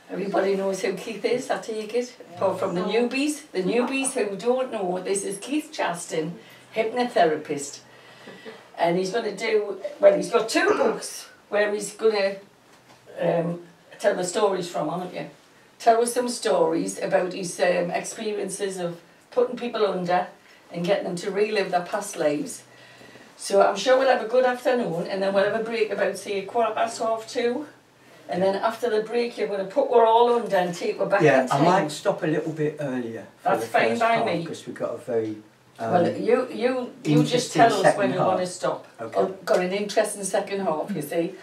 Everybody knows who Keith is, I take it, apart from the newbies. The newbies who don't know, this is Keith Chaston, hypnotherapist. And he's going to do, well, he's got 2 books where he's going to tell the stories from, aren't you? Tell us some stories about his experiences of putting people under and getting them to relive their past lives. So I'm sure we'll have a good afternoon, and then we'll have a break about, say, 2:15. And then after the break, you're going to put we're all under and take we're back in time. I might stop a little bit earlier. That's fine by me. Because we've got a very well, you just tell us when you want to stop. Okay. I've got an interesting second half, you see.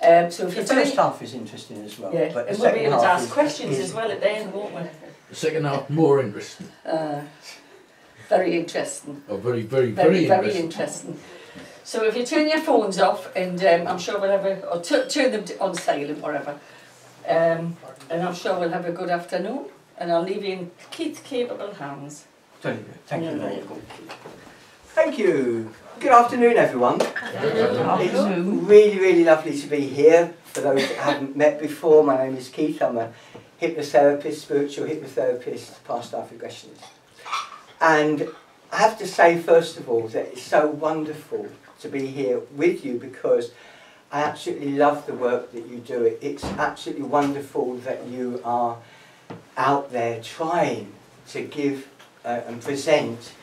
So if the first half is interesting as well. Yeah, but and we'll be able to ask questions as well at the end, won't we? The second half more interesting. Very interesting. Oh, very interesting. So if you turn your phones off, and I'm sure we'll have a, or turn them on silent, whatever, and I'm sure we'll have a good afternoon, and I'll leave you in Keith's capable hands. Very good. Thank you very much. Thank you. Good afternoon, everyone. It's really lovely to be here. For those that haven't met before, my name is Keith. I'm a hypnotherapist, spiritual hypnotherapist, past life regressionist. And I have to say, first of all, that it's so wonderful to be here with you, because I absolutely love the work that you do. It's absolutely wonderful that you are out there trying to give and present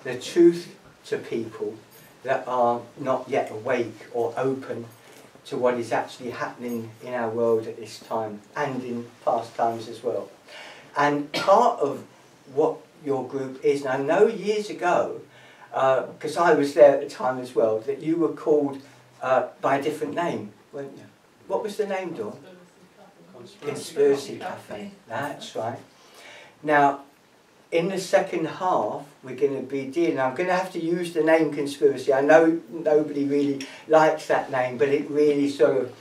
the truth to people that are not yet awake or open to what is actually happening in our world at this time and in past times as well. And part of what your group is, and I know years ago, because I was there at the time as well, that you were called by a different name, weren't you? What was the name, Dawn? Conspiracy Cafe. That's right. Now, in the second half, we're going to be dealing, I'm going to have to use the name Conspiracy. I know nobody really likes that name, but it really sort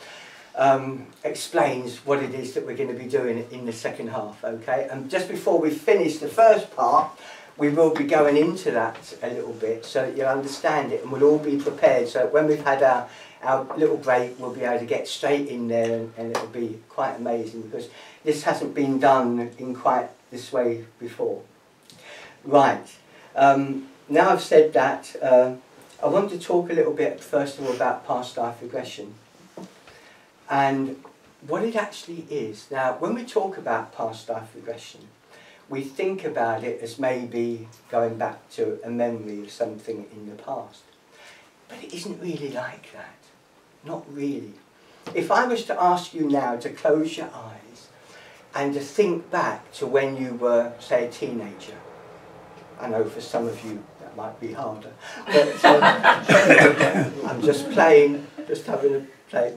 of explains what it is that we're going to be doing in the second half, okay? And just before we finish the first part, we will be going into that a little bit so that you'll understand it, and we'll all be prepared, so that when we've had our little break, we'll be able to get straight in there, and it'll be quite amazing, because this hasn't been done in quite this way before. Right, now I've said that, I want to talk a little bit first of all about past life regression and what it actually is. Now, when we talk about past life regression, we think about it as maybe going back to a memory of something in the past. But it isn't really like that. Not really. If I was to ask you now to close your eyes and to think back to when you were, say, a teenager, I know for some of you that might be harder, but I'm just playing, just having a play.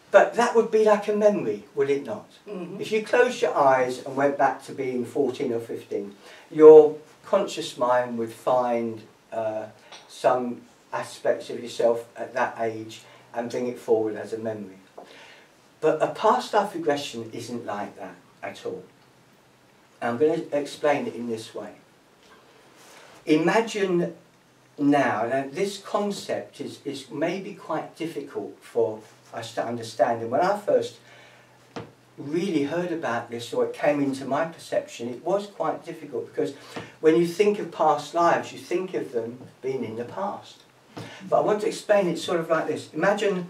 But that would be like a memory, would it not? Mm-hmm. If you closed your eyes and went back to being 14 or 15, your conscious mind would find some aspects of yourself at that age and bring it forward as a memory. But a past life regression isn't like that at all. And I'm going to explain it in this way. Imagine now this concept is maybe quite difficult for us to understand, and when I first really heard about this, or it came into my perception, it was quite difficult, because when you think of past lives, you think of them being in the past. But I want to explain it sort of like this. Imagine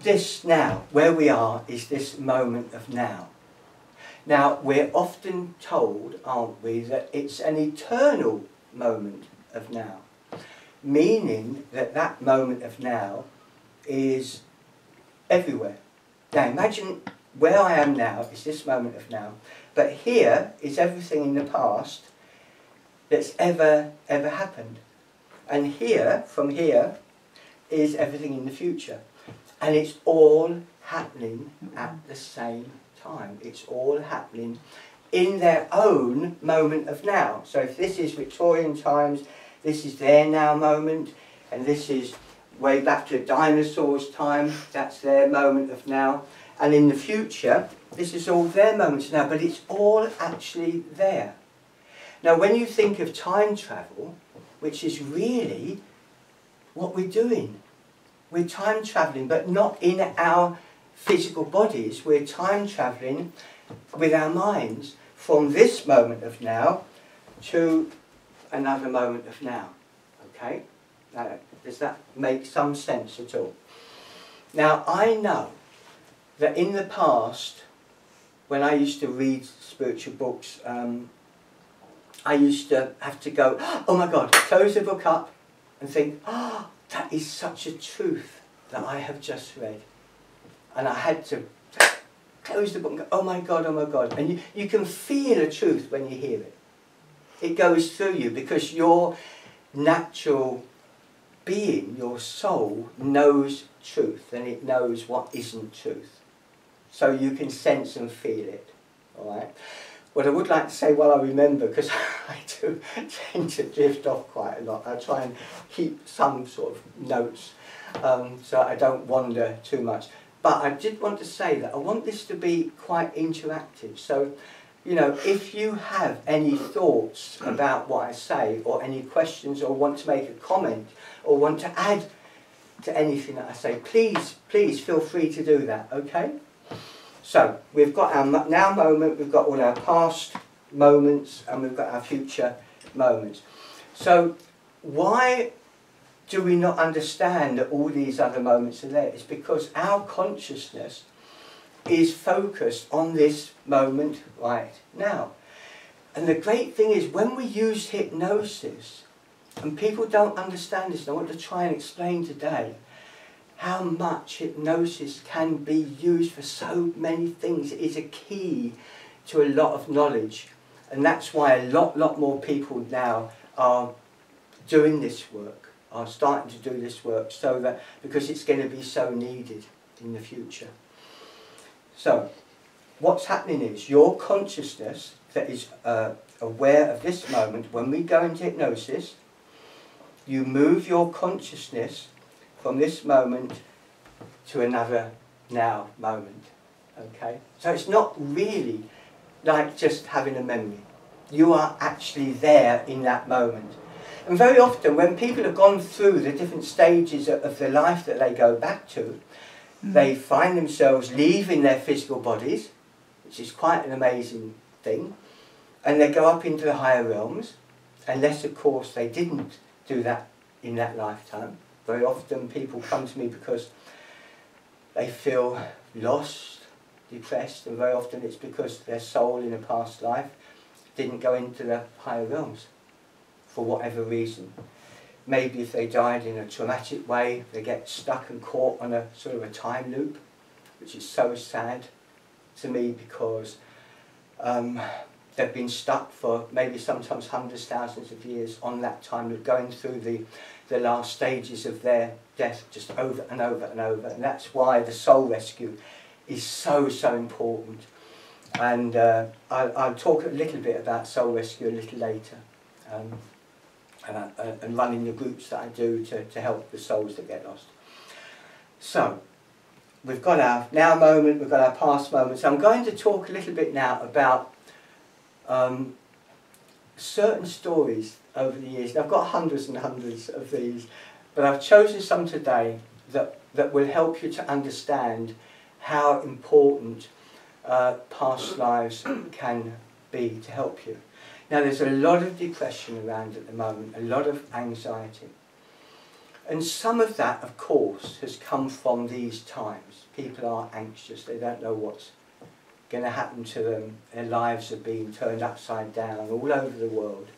this now, where we are is this moment of now. Now, we're often told, aren't we, that it's an eternal moment of now, meaning that that moment of now is everywhere. Now, imagine where I am now is this moment of now, but here is everything in the past that's ever happened. And here, from here, is everything in the future. And it's all happening at the same time. It's all happening in their own moment of now. So if this is Victorian times, this is their now moment, and this is way back to dinosaurs' time, that's their moment of now. And in the future, this is all their moments now, but it's all actually there. Now, when you think of time travel, which is really what we're doing, we're time travelling, but not in our physical bodies. We're time travelling with our minds from this moment of now to another moment of now. Okay? Now, does that make some sense at all? Now, I know that in the past, when I used to read spiritual books, I used to have to go, oh my God, close the book up and think, oh, that is such a truth that I have just read. And I had to close the book and go, oh my God, oh my God. And you can feel a truth when you hear it. It goes through you because your natural being, your soul, knows truth, and it knows what isn't truth. So you can sense and feel it. All right? What I would like to say while I remember, because I do tend to drift off quite a lot, I try and keep some sort of notes so I don't wander too much. But I did want to say that I want this to be quite interactive. So, you know, if you have any thoughts about what I say, or any questions, or want to make a comment, or want to add to anything that I say, please feel free to do that, okay? So, we've got our now moment, we've got all our past moments, and we've got our future moments. So, why do we not understand that all these other moments are there? It's because our consciousness is focused on this moment right now. And the great thing is, when we use hypnosis, and people don't understand this, and I want to try and explain today how much hypnosis can be used for so many things. It is a key to a lot of knowledge, and that's why a lot more people now are doing this work, are starting to do this work, so that because it's going to be so needed in the future. So, what's happening is your consciousness that is aware of this moment. When we go into hypnosis, you move your consciousness from this moment to another now moment. Okay? So it's not really like just having a memory. You are actually there in that moment. And very often when people have gone through the different stages of their life that they go back to, they find themselves leaving their physical bodies, which is quite an amazing thing, and they go up into the higher realms, unless of course they didn't do that in that lifetime. Very often people come to me because they feel lost, depressed, and very often it's because their soul in a past life didn't go into the higher realms for whatever reason. Maybe if they died in a traumatic way, they get stuck and caught on a sort of a time loop, which is so sad to me, because they've been stuck for maybe sometimes hundreds, thousands of years on that time loop, going through the last stages of their death just over and over and over. And that's why the soul rescue is so important. And I'll talk a little bit about soul rescue a little later. And running the groups that I do to help the souls that get lost. So, we've got our now moment, we've got our past moments. I'm going to talk a little bit now about certain stories over the years. And I've got hundreds and hundreds of these, but I've chosen some today that will help you to understand how important past lives can be to help you. Now, there's a lot of depression around at the moment, a lot of anxiety. And some of that, of course, has come from these times. People are anxious, they don't know what's going to happen to them. Their lives are being turned upside down all over the world.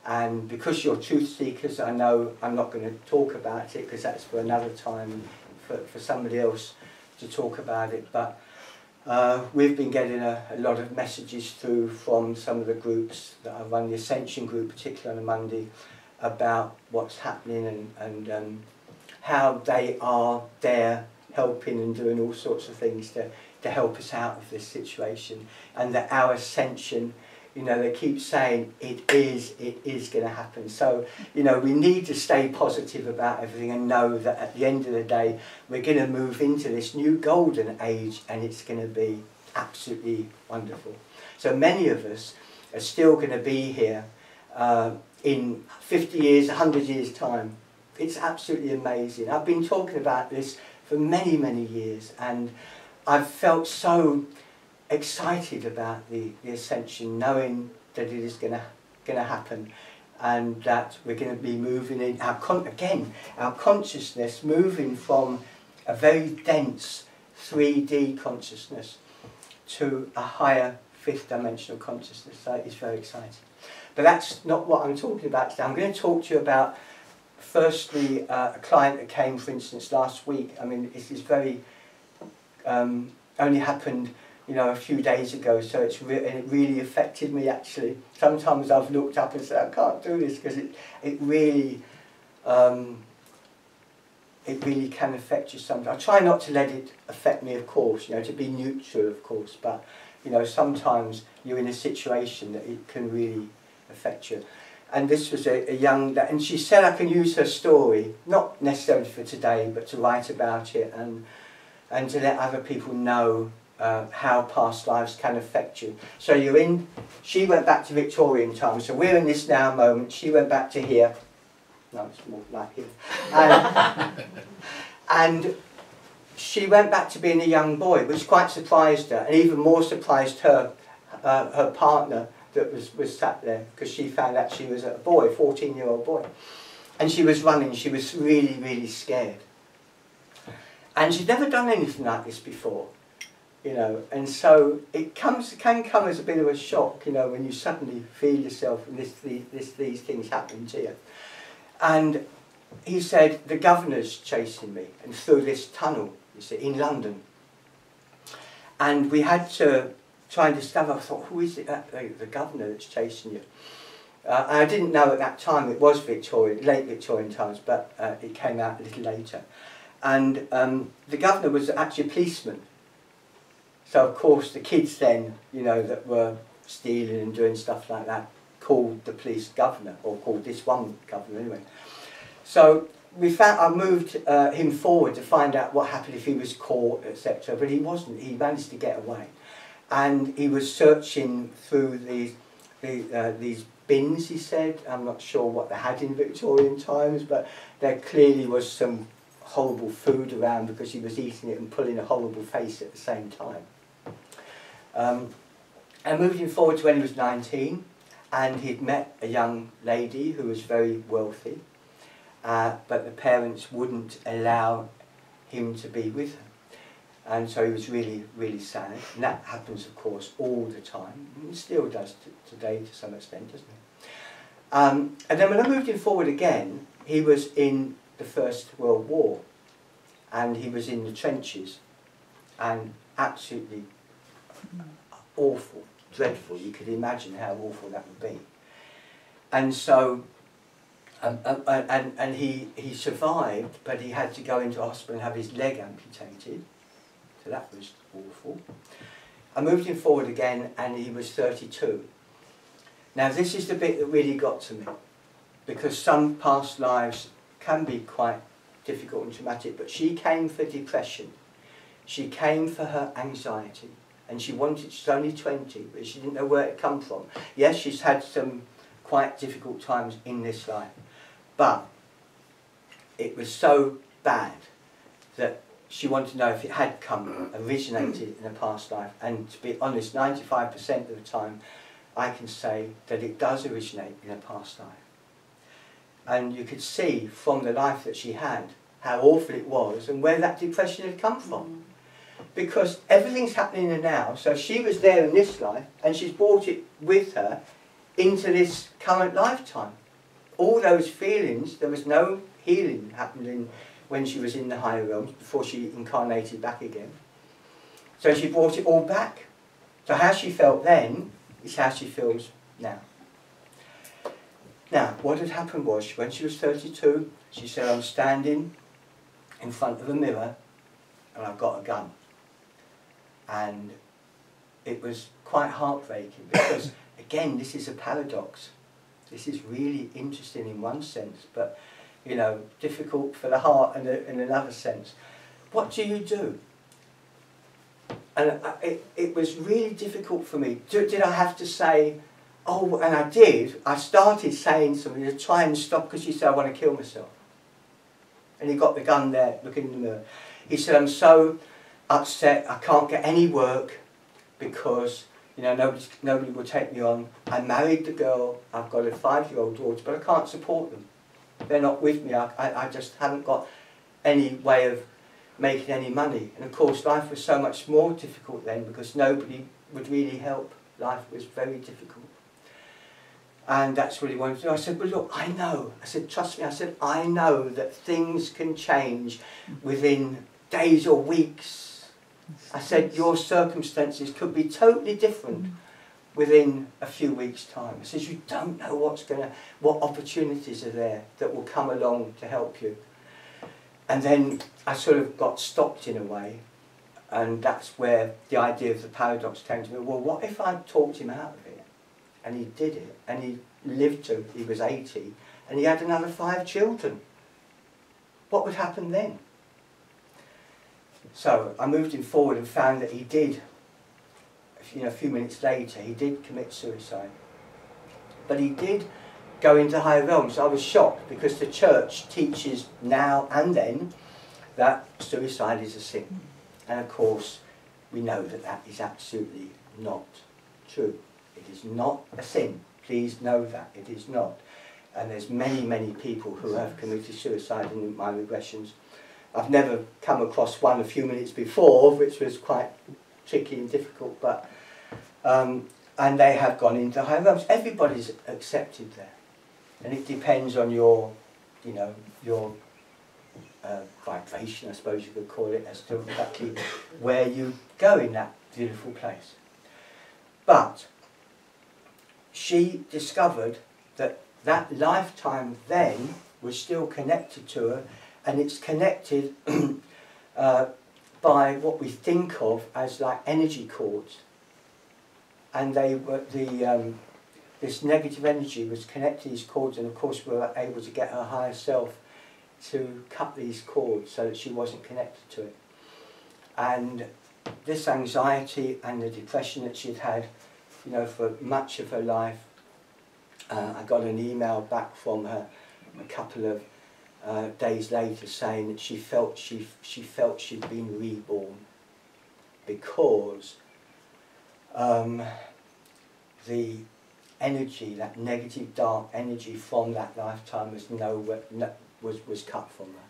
And because you're truth seekers, I know I'm not going to talk about it because that's for another time, for somebody else to talk about it. But we've been getting a lot of messages through from some of the groups that I run, the Ascension group, particularly on a Monday, about what's happening and how they are there helping and doing all sorts of things to help us out of this situation. And that our ascension, you know, they keep saying it is going to happen. So, you know, we need to stay positive about everything and know that at the end of the day, we're going to move into this new golden age and it's going to be absolutely wonderful. So many of us are still going to be here in 50 years, 100 years' time. It's absolutely amazing. I've been talking about this for many, many years, and I've felt so excited about the ascension, knowing that it is going to happen, and that we're going to be moving in our consciousness moving from a very dense 3D consciousness to a higher fifth dimensional consciousness. So it's very exciting. But that's not what I'm talking about today. I'm going to talk to you about, firstly, a client that came, for instance, last week. I mean, this is very, only happened, you know, a few days ago, so it really affected me, actually. Sometimes I've looked up and said, I can't do this, because it really can affect you sometimes. I try not to let it affect me, of course, you know, to be neutral, of course, but, you know, sometimes you're in a situation that it can really affect you. And this was a young, and she said I can use her story, not necessarily for today, but to write about it and to let other people know how past lives can affect you. So she went back to Victorian times, so we're in this now moment. She went back to here. No, it's more like here. And she went back to being a young boy, which quite surprised her, and even more surprised her partner that was sat there, because she found out she was a boy, a 14-year-old boy. And she was running, she was really, really scared. And she'd never done anything like this before, you know, and so it can come as a bit of a shock, you know, when you suddenly feel yourself and these things happen to you. And he said, the governor's chasing me, and through this tunnel, you see, in London. And we had to try and discover, I thought, who is it, the governor that's chasing you? And I didn't know at that time it was Victorian, late Victorian times, but it came out a little later. And the governor was actually a policeman. So of course the kids then, you know, that were stealing and doing stuff like that, called the police governor, or called this one governor anyway. So I moved him forward to find out what happened if he was caught, etc. But he wasn't. He managed to get away, and he was searching through these bins. He said, I'm not sure what they had in Victorian times, but there clearly was some horrible food around, because he was eating it and pulling a horrible face at the same time. I moved him forward to when he was 19, and he'd met a young lady who was very wealthy, but the parents wouldn't allow him to be with her. And so he was really, really sad. And that happens, of course, all the time. It still does today to some extent, doesn't it? And then when I moved him forward again, he was in the First World War. And he was in the trenches. And absolutely awful, dreadful. You could imagine how awful that would be. And so, and he survived, but he had to go into hospital and have his leg amputated. So that was awful. I moved him forward again, and he was 32. Now this is the bit that really got to me, because some past lives can be quite difficult and traumatic, but she came for depression. She came for her anxiety, and she's only 20, but she didn't know where it come from. Yes, she's had some quite difficult times in this life, but it was so bad that she wanted to know if it had originated in a past life. And to be honest, 95% of the time I can say that it does originate in a past life. And you could see from the life that she had how awful it was and where that depression had come from. Because everything's happening in the now, so she was there in this life and she's brought it with her into this current lifetime. All those feelings, there was no healing happening when she was in the higher realms before she incarnated back again. So she brought it all back. So how she felt then is how she feels now. Now, what had happened was, when she was 32, she said, I'm standing in front of a mirror and I've got a gun. And it was quite heartbreaking because, again, this is a paradox. This is really interesting in one sense, but, you know, difficult for the heart in another sense. What do you do? And it was really difficult for me. Did I have to say, oh, and I did. I started saying something to try and stop, because she said, I want to kill myself. And he got the gun there, looking in the mirror. He said, I'm so upset, I can't get any work because, you know, nobody will take me on. I married the girl, I've got a 5-year-old daughter, but I can't support them. They're not with me, I just haven't got any way of making any money. And of course life was so much more difficult then because nobody would really help. Life was very difficult. And that's what he wanted to do. I said, well look, I know. I said, trust me, I said, I know that things can change within days or weeks. I said, your circumstances could be totally different within a few weeks' time. I said, you don't know what opportunities are there that will come along to help you. And then I sort of got stopped in a way, and that's where the idea of the paradox came to me. Well, what if I talked him out of it? And he did it, and he lived to, he was 80, and he had another 5 children. What would happen then? So I moved him forward and found that he did, you know, a few minutes later, he did commit suicide. But he did go into higher realms. I was shocked because the church teaches now and then that suicide is a sin. And of course, we know that that is absolutely not true. It is not a sin. Please know that. It is not. And there's many, many people who have committed suicide in my regressions. I've never come across one a few minutes before, which was quite tricky and difficult, but and they have gone into higher realms. Everybody's accepted there. And it depends on your, you know, your vibration, I suppose you could call it, as to exactly where you go in that beautiful place. But she discovered that that lifetime then was still connected to her, and it's connected by what we think of as like energy cords. And they were this negative energy was connected to these cords, and of course we were able to get her higher self to cut these cords so that she wasn't connected to it. And this anxiety and the depression that she'd had, you know, for much of her life, I got an email back from her a couple of days later saying that she felt she'd been reborn because the energy, that negative dark energy from that lifetime was cut from her.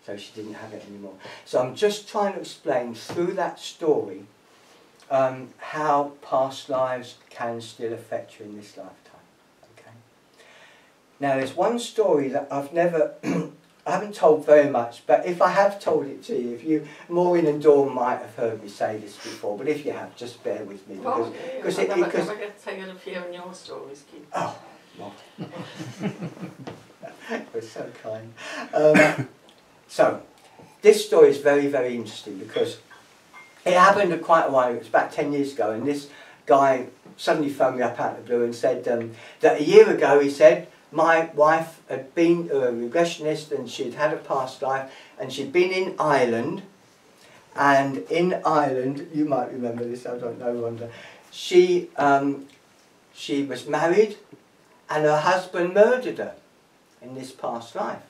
So she didn't have it anymore. So I'm just trying to explain through that story how past lives can still affect you in this lifetime. Okay. Now there's one story that I've never, I haven't told very much, but if I have told it to you, if you, Maureen and Dawn might have heard me say this before, but if you have, just bear with me. Because I never get to take a few of your stories, Keith. Oh, well. You're so kind. So, this story is very, very interesting because it happened quite a while ago. It was about 10 years ago, and this guy suddenly phoned me up out of the blue and said that a year ago, he said, my wife had been a regressionist and she'd had a past life, and she'd been in Ireland, and in Ireland, you might remember this, I don't know, Rhonda, she was married and her husband murdered her in this past life.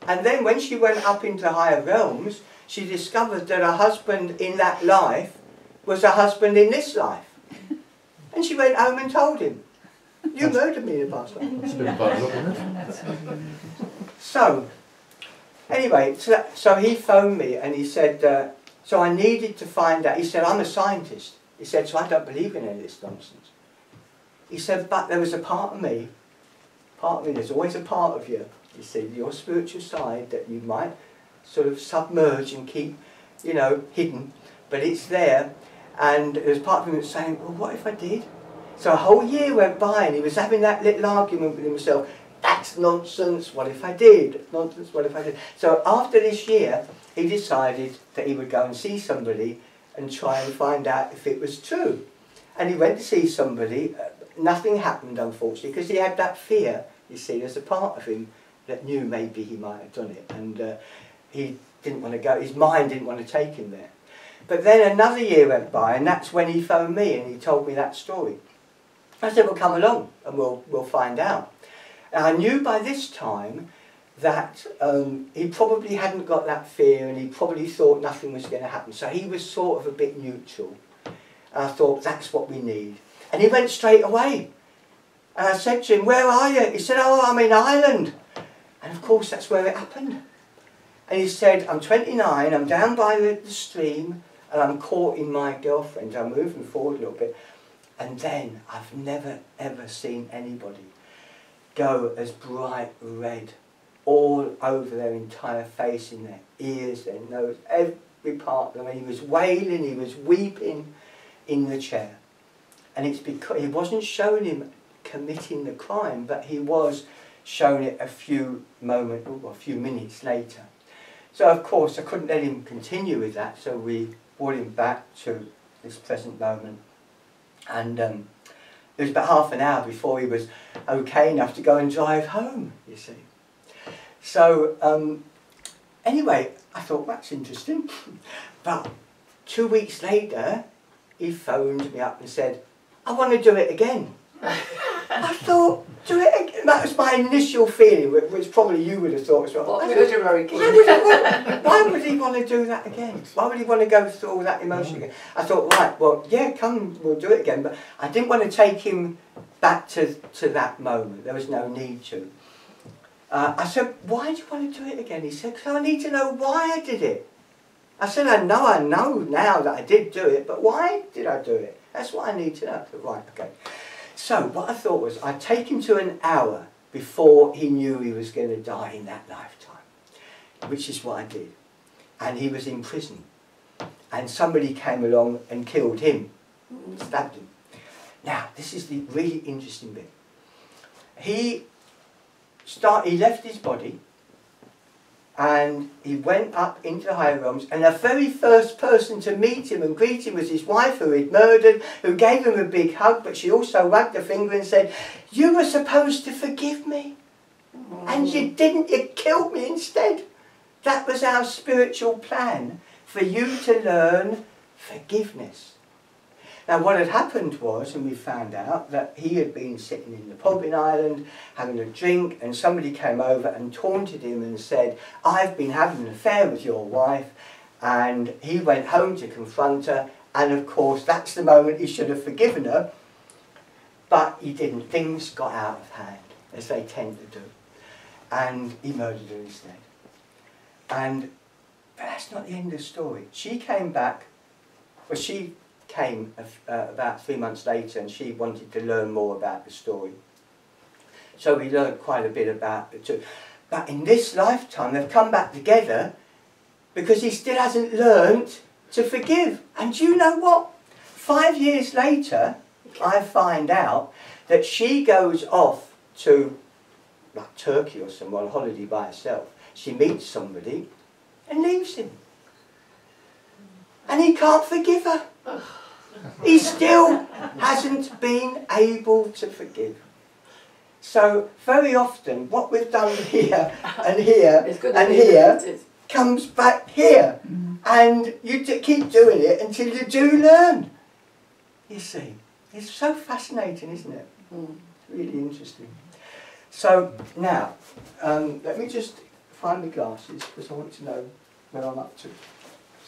And then when she went up into higher realms, she discovered that her husband in that life was her husband in this life. And she went home and told him, you murdered me in the past life. That's a bit of bad luck, isn't it? So, anyway, so he phoned me and he said, so I needed to find out. He said, I'm a scientist. He said, so I don't believe in any of this nonsense. He said, but there was a part of me, there's always a part of you, you see, your spiritual side that you might sort of submerge and keep, you know, hidden, but it's there. And there's part of him that's saying, well, what if I did? So a whole year went by and he was having that little argument with himself. That's nonsense, what if I did? Nonsense, what if I did? So after this year, he decided that he would go and see somebody and try and find out if it was true. And he went to see somebody. Nothing happened, unfortunately, because he had that fear, you see, there's a part of him that knew maybe he might have done it, and he didn't want to go, his mind didn't want to take him there. But then another year went by, and that's when he phoned me and he told me that story. I said, well, come along and we'll find out. And I knew by this time that he probably hadn't got that fear, and he probably thought nothing was going to happen. So he was sort of a bit neutral. And I thought, that's what we need. And he went straight away. And I said to him, where are you? He said, oh, I'm in Ireland. And of course, that's where it happened. And he said, I'm 29, I'm down by the stream, and I'm courting my girlfriend. I'm moving forward a little bit. And then I've never, ever seen anybody go as bright red all over their entire face, in their ears, their nose, every part of them. And he was wailing, he was weeping in the chair. And it's because he wasn't showing him committing the crime, but he was showing it a few minutes later. So of course I couldn't let him continue with that, so we brought him back to this present moment. And it was about half an hour before he was okay enough to go and drive home, you see. So anyway, I thought, that's interesting. But 2 weeks later, he phoned me up and said, I want to do it again. I thought, do it again? That was my initial feeling, which probably you would have thought as well. Why would he want to do that again? Why would he want to go through all that emotion again? I thought, right, well, yeah, come, we'll do it again. But I didn't want to take him back to that moment. There was no need to. I said, why do you want to do it again? He said, because I need to know why I did it. I said, I know now that I did do it, but why did I do it? That's what I need to know. I said, right, okay. So what I thought was, I'd take him to an hour before he knew he was going to die in that lifetime, which is what I did. And he was in prison. And somebody came along and killed him, stabbed him. Now, this is the really interesting bit. He left his body, and he went up into the higher realms, and the very first person to meet him and greet him was his wife, who he'd murdered, who gave him a big hug, but she also wagged her finger and said, you were supposed to forgive me, and you didn't, you killed me instead. That was our spiritual plan, for you to learn forgiveness. Now what had happened was, and we found out, that he had been sitting in the pub in Ireland having a drink, and somebody came over and taunted him and said, I've been having an affair with your wife. And he went home to confront her, and of course that's the moment he should have forgiven her, but he didn't. Things got out of hand, as they tend to do, and he murdered her instead. But that's not the end of the story. She came back, well, she came about 3 months later, and she wanted to learn more about the story. So we learned quite a bit about the two. But in this lifetime, they've come back together because he still hasn't learned to forgive. And do you know what? 5 years later, I find out that she goes off to like Turkey or somewhere on holiday by herself. She meets somebody and leaves him. And he can't forgive her. He still hasn't been able to forgive. So very often what we've done here and here and here comes back here. And you keep doing it until you do learn. You see, it's so fascinating, isn't it? It's really interesting. So now, let me just find the glasses, because I want to know where I'm up to.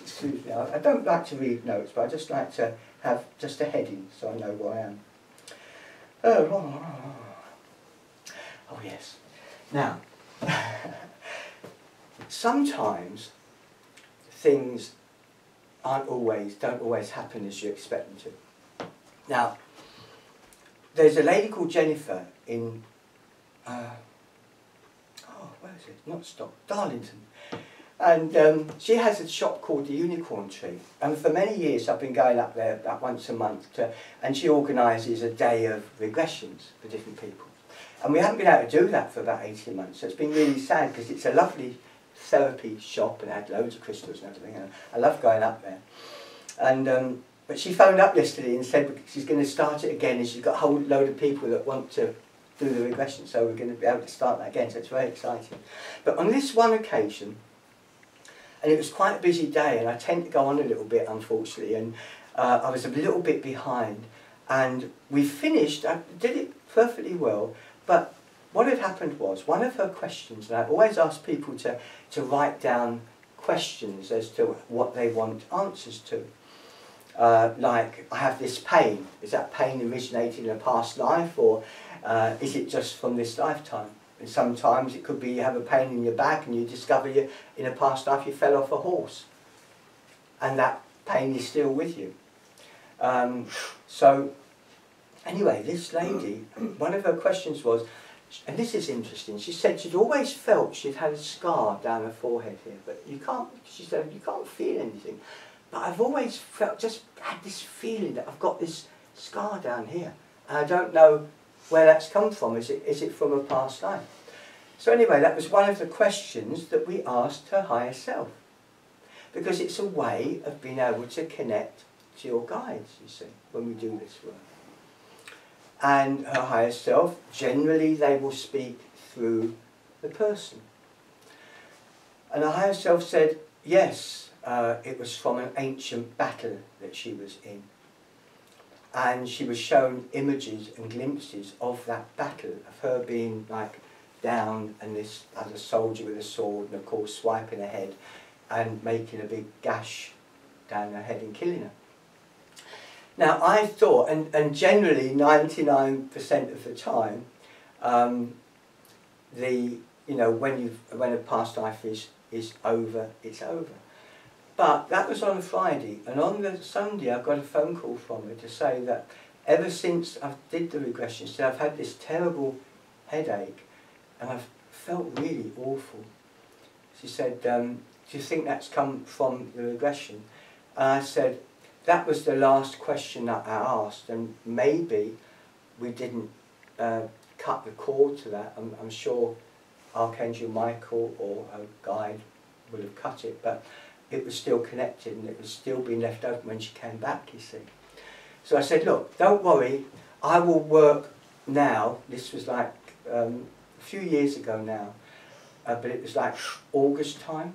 Excuse me, I don't like to read notes, but I just like to have just a heading so I know where I am. Oh yes. Now, sometimes things don't always happen as you expect them to. Now, there's a lady called Jennifer in, where is it? Not Stock, Darlington. And she has a shop called the Unicorn Tree, and for many years I've been going up there about once a month and she organises a day of regressions for different people. And we haven't been able to do that for about 18 months, so it's been really sad, because it's a lovely therapy shop and it had loads of crystals and everything, and I love going up there. And but she phoned up yesterday and said she's going to start it again, and she's got a whole load of people that want to do the regression, so we're going to be able to start that again, so it's very exciting. But on this one occasion, and it was quite a busy day, and I tend to go on a little bit, unfortunately, and I was a little bit behind, and we finished, I did it perfectly well, but what had happened was, one of her questions, and I always ask people to write down questions as to what they want answers to. Like, I have this pain. Is that pain originated in a past life, or is it just from this lifetime? And sometimes it could be you have a pain in your back and you discover you, in a past life you fell off a horse. And that pain is still with you. So, anyway, this lady, one of her questions was, and this is interesting, she said she'd always felt she'd had a scar down her forehead here, but you can't, she said, you can't feel anything. But I've always felt, just had this feeling that I've got this scar down here. And I don't know where that's come from. Is it from a past life? So anyway, that was one of the questions that we asked her higher self. Because it's a way of being able to connect to your guides, you see, when we do this work. And her higher self, generally they will speak through the person. And her higher self said, yes, it was from an ancient battle that she was in. And she was shown images and glimpses of that battle, of her being like down and this other soldier with a sword and of course swiping her head and making a big gash down her head and killing her. Now I thought, and generally 99% of the time, when a past life is over, it's over. But that was on a Friday, and on the Sunday I got a phone call from her to say that ever since I did the regression, she said, I've had this terrible headache and I've felt really awful. She said, do you think that's come from the regression? And I said, that was the last question that I asked, and maybe we didn't cut the cord to that. I'm sure Archangel Michael or a guide would have cut it, but it was still connected and it was still being left open when she came back, you see. So I said, look, don't worry, I will work now. This was like a few years ago now, but it was like August time,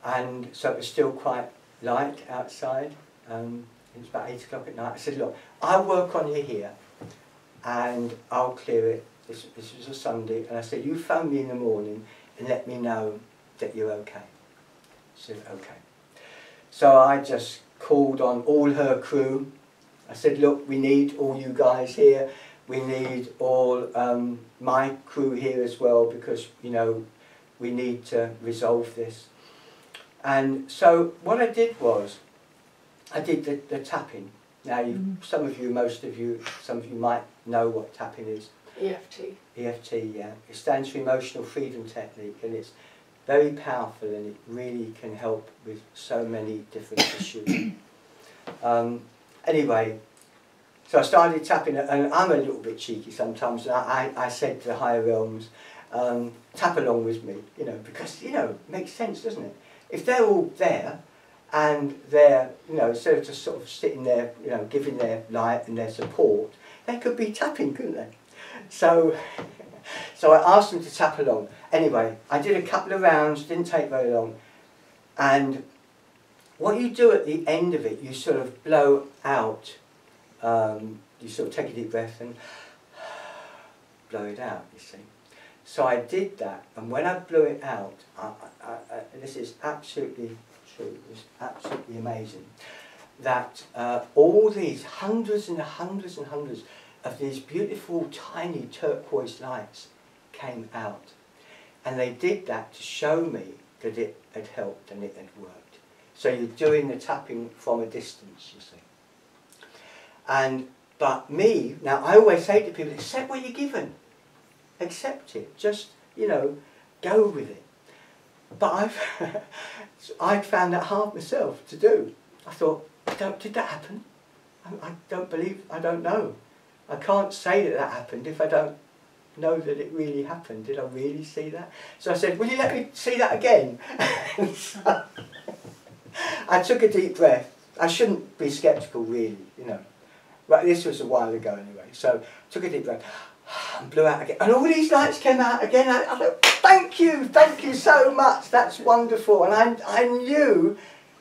and so it was still quite light outside. It was about 8 o'clock at night. I said, look, I'll work on you here and I'll clear it. This was a Sunday, and I said, you phone me in the morning and let me know that you're okay. She said, okay. So I just called on all her crew. I said, look, we need all you guys here. We need all my crew here as well, because, you know, we need to resolve this. And so what I did was, I did the tapping. Now, some of you might know what tapping is. EFT. EFT, yeah. It stands for Emotional Freedom Technique, and it's very powerful, and it really can help with so many different issues. Anyway, so I started tapping, and I'm a little bit cheeky sometimes, and I said to the higher realms, tap along with me, you know, because, you know, it makes sense, doesn't it? If they're all there, and they're, you know, instead of just sort of sitting there, you know, giving their light and their support, they could be tapping, couldn't they? So I asked them to tap along. Anyway, I did a couple of rounds, didn't take very long, and what you do at the end of it, you sort of blow out, you sort of take a deep breath and blow it out, you see. So I did that, and when I blew it out, this is absolutely true, it was absolutely amazing, that all these hundreds and hundreds and hundreds of these beautiful tiny turquoise lights came out. And they did that to show me that it had helped and it had worked. So you're doing the tapping from a distance, you see. But me, now I always say to people, accept what you're given. Accept it. Just, you know, go with it. But I found that hard myself to do. I thought, did that happen? I don't know. I can't say that happened if I don't know that it really happened. Did I really see that? So I said, will you let me see that again? So I took a deep breath. I shouldn't be sceptical, really, you know. But this was a while ago anyway. So I took a deep breath and blew out again. And all these lights came out again. I thought, thank you so much. That's wonderful. And I knew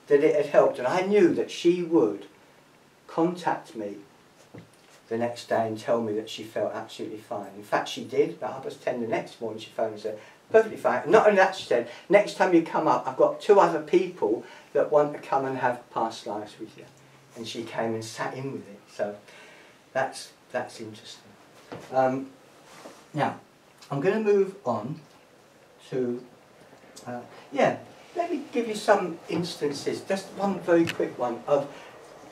that it had helped. And I knew that she would contact me the next day and tell me that she felt absolutely fine. In fact, she did. About 10:30 the next morning, she phoned and said, perfectly fine. Not only that, she said, next time you come up, I've got 2 other people that want to come and have past lives with you. And she came and sat in with it. So that's interesting. Now, I'm going to move on to, let me give you some instances, just one very quick one, of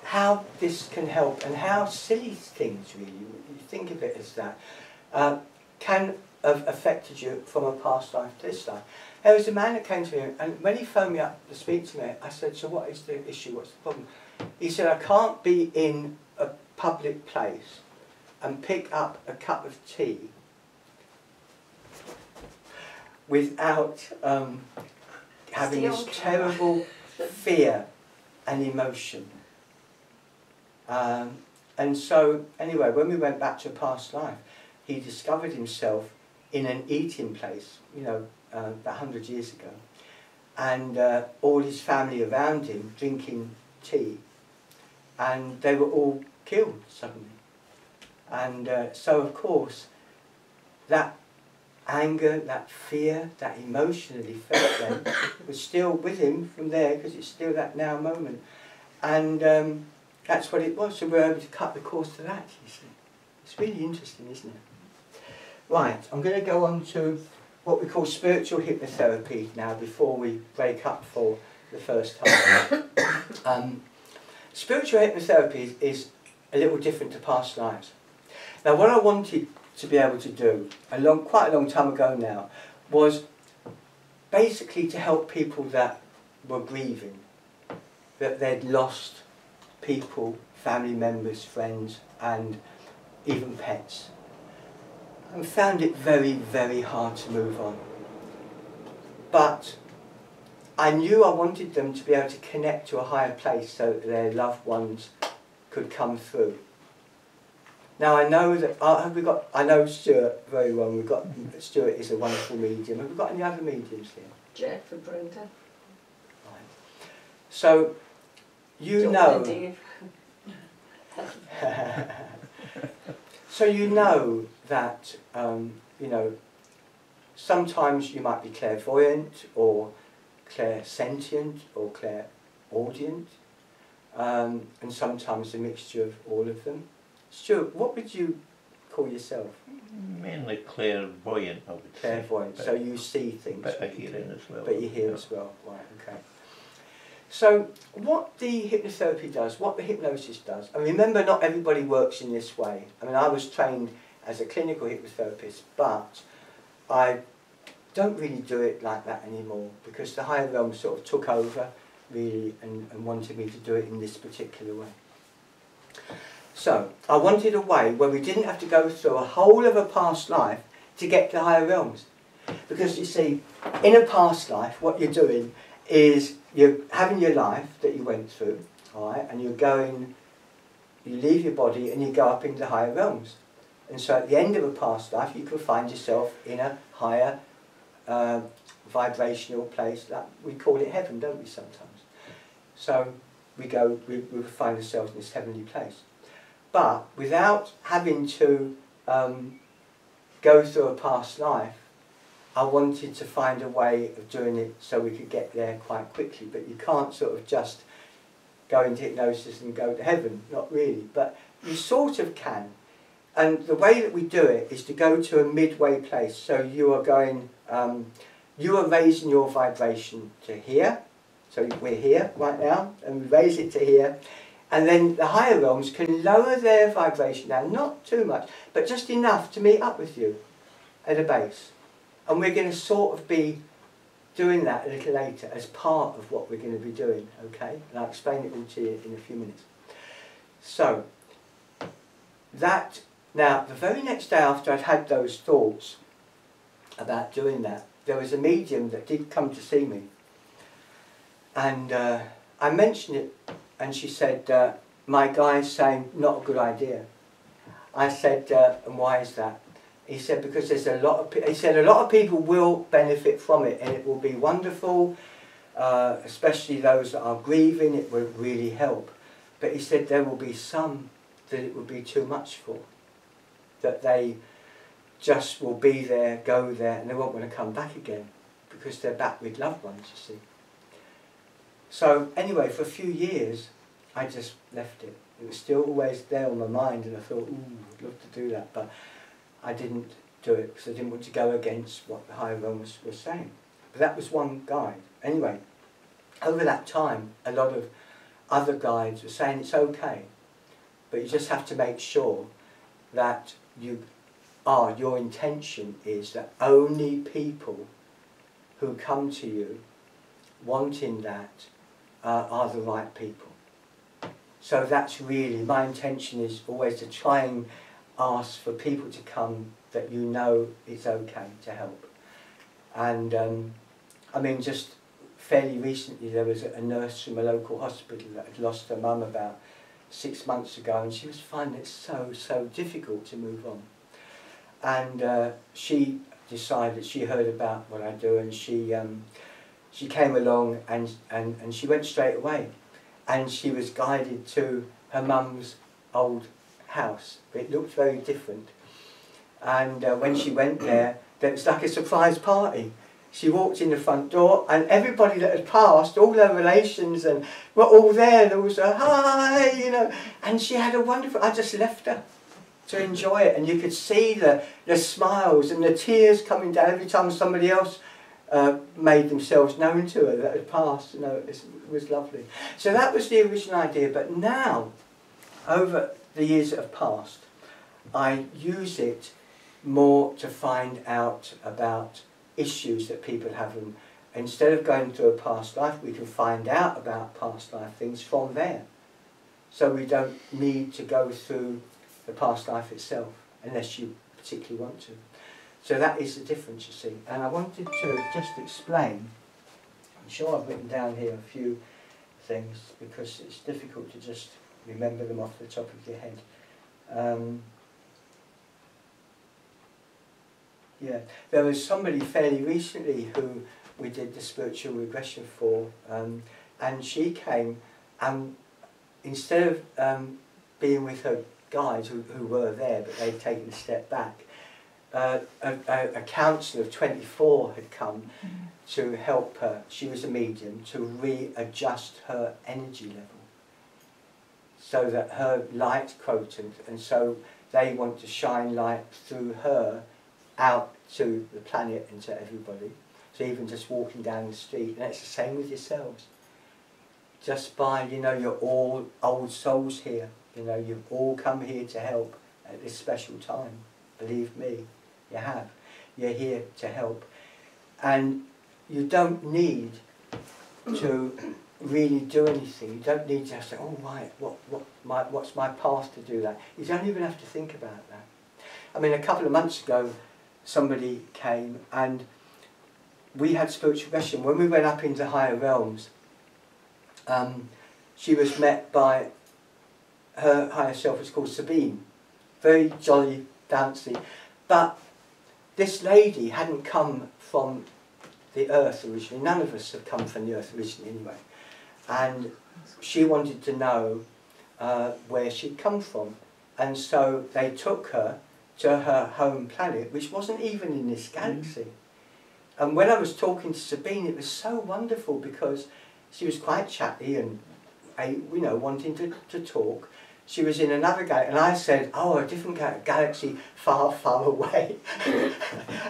how this can help and how silly things, really, you think of it as that, can have affected you from a past life to this life. There was a man that came to me, and when he phoned me up to speak to me, I said, so what is the issue, what's the problem? He said, I can't be in a public place and pick up a cup of tea without having this terrible fear and emotion. And so, anyway, when we went back to a past life, he discovered himself in an eating place, about 100 years ago, and all his family around him drinking tea, and they were all killed suddenly. And so, of course, that anger, that fear, that emotion that he felt then was still with him from there, because it's still that now moment. And that's what it was, so we're able to cut the course to that, you see. It's really interesting, isn't it? Right, I'm going to go on to what we call spiritual hypnotherapy now, before we break up for the first time. Spiritual hypnotherapy is a little different to past lives. Now, what I wanted to be able to do, quite a long time ago now, was basically to help people that were grieving, that they'd lost people, family members, friends, and even pets, and found it very, very hard to move on. But I knew I wanted them to be able to connect to a higher place so that their loved ones could come through. Now, I know that I know Stuart very well. Stuart is a wonderful medium. Have we got any other mediums here? Jeff and Brenda. Right. So you know. So you know that sometimes you might be clairvoyant or clairsentient or clairaudient, and sometimes a mixture of all of them. Stuart, what would you call yourself? Mainly clairvoyant, I would say. Clairvoyant, so you see things. But I hear as well. But you hear as well, right, okay. So what the hypnotherapy does, what the hypnosis does, and remember, not everybody works in this way. I mean, I was trained as a clinical hypnotherapist, but I don't really do it like that anymore, because the higher realm sort of took over, really, and wanted me to do it in this particular way. So, I wanted a way where we didn't have to go through a whole of a past life to get to higher realms. Because you see, in a past life, what you're doing is you're having your life that you went through, alright, and you leave your body and you go up into higher realms. And so at the end of a past life, you can find yourself in a higher vibrational place. We call it heaven, don't we, sometimes? So we find ourselves in this heavenly place. But without having to go through a past life, I wanted to find a way of doing it so we could get there quite quickly. But you can't sort of just go into hypnosis and go to heaven, not really. But you sort of can. And the way that we do it is to go to a midway place. So you are going, you are raising your vibration to here. So we're here right now, and we raise it to here. And then the higher realms can lower their vibration down, not too much, but just enough to meet up with you at a base. And we're going to sort of be doing that a little later as part of what we're going to be doing, okay? And I'll explain it all to you in a few minutes. So, now, the very next day after I'd had those thoughts about doing that, there was a medium that did come to see me. And I mentioned it, and she said, my guy's saying, not a good idea. I said, and why is that? He said, because there's a lot of people will benefit from it, and it will be wonderful, especially those that are grieving, it will really help. But he said there will be some that it would be too much for. That they just will be there, go there, and they won't want to come back again because they're back with loved ones, you see. So anyway, for a few years, I just left it. It was still always there on my mind, and I thought, ooh, I'd love to do that, but I didn't do it because I didn't want to go against what the higher realm was saying. But that was one guide. Anyway, over that time, a lot of other guides were saying it's okay, but you just have to make sure that your intention is that only people who come to you wanting that are the right people. So that's really, my intention is always to try and ask for people to come that you know it's okay to help. And I mean, just fairly recently there was a nurse from a local hospital that had lost her mum about 6 months ago, and she was finding it so difficult to move on. And she decided, she heard about what I do, and she came along and she went straight away. And she was guided to her mum's old house. It looked very different. And when she went there, it was like a surprise party. She walked in the front door, and everybody that had passed, all her relations, and were all there. There was a hi, you know. And she had a wonderful. I just left her to enjoy it, and you could see the smiles and the tears coming down every time somebody else made themselves known to her that had passed. You know, it was lovely. So that was the original idea. But now, over the years that have passed, I use it more to find out about issues that people have, and instead of going through a past life, we can find out about past life things from there. So we don't need to go through the past life itself unless you particularly want to. So that is the difference, you see. And I wanted to just explain, I'm sure I've written down here a few things because it's difficult to just remember them off the top of your head. Yeah, there was somebody fairly recently who we did the spiritual regression for, and she came, and instead of being with her guides who were there, but they'd taken a step back, a counsellor of 24 had come to help her. She was a medium, to readjust her energy level so that her light quotient, and so they want to shine light through her out to the planet and to everybody. So even just walking down the street, and it's the same with yourselves. Just by, you know, you're all old souls here. You know, you've all come here to help at this special time. Believe me, you have. You're here to help. And you don't need to really do anything. You don't need to say, oh right, what's my path to do that? You don't even have to think about that. I mean, a couple of months ago, somebody came and we had spiritual regression. When we went up into higher realms, she was met by her higher self, was called Sabine. Very jolly, bouncy. But this lady hadn't come from the earth originally. None of us have come from the earth originally anyway. And she wanted to know where she'd come from. And so they took her to her home planet, which wasn't even in this galaxy. And when I was talking to Sabine, it was so wonderful because she was quite chatty and, you know, wanting to talk. She was in another galaxy, and I said, oh, a different galaxy far, far away.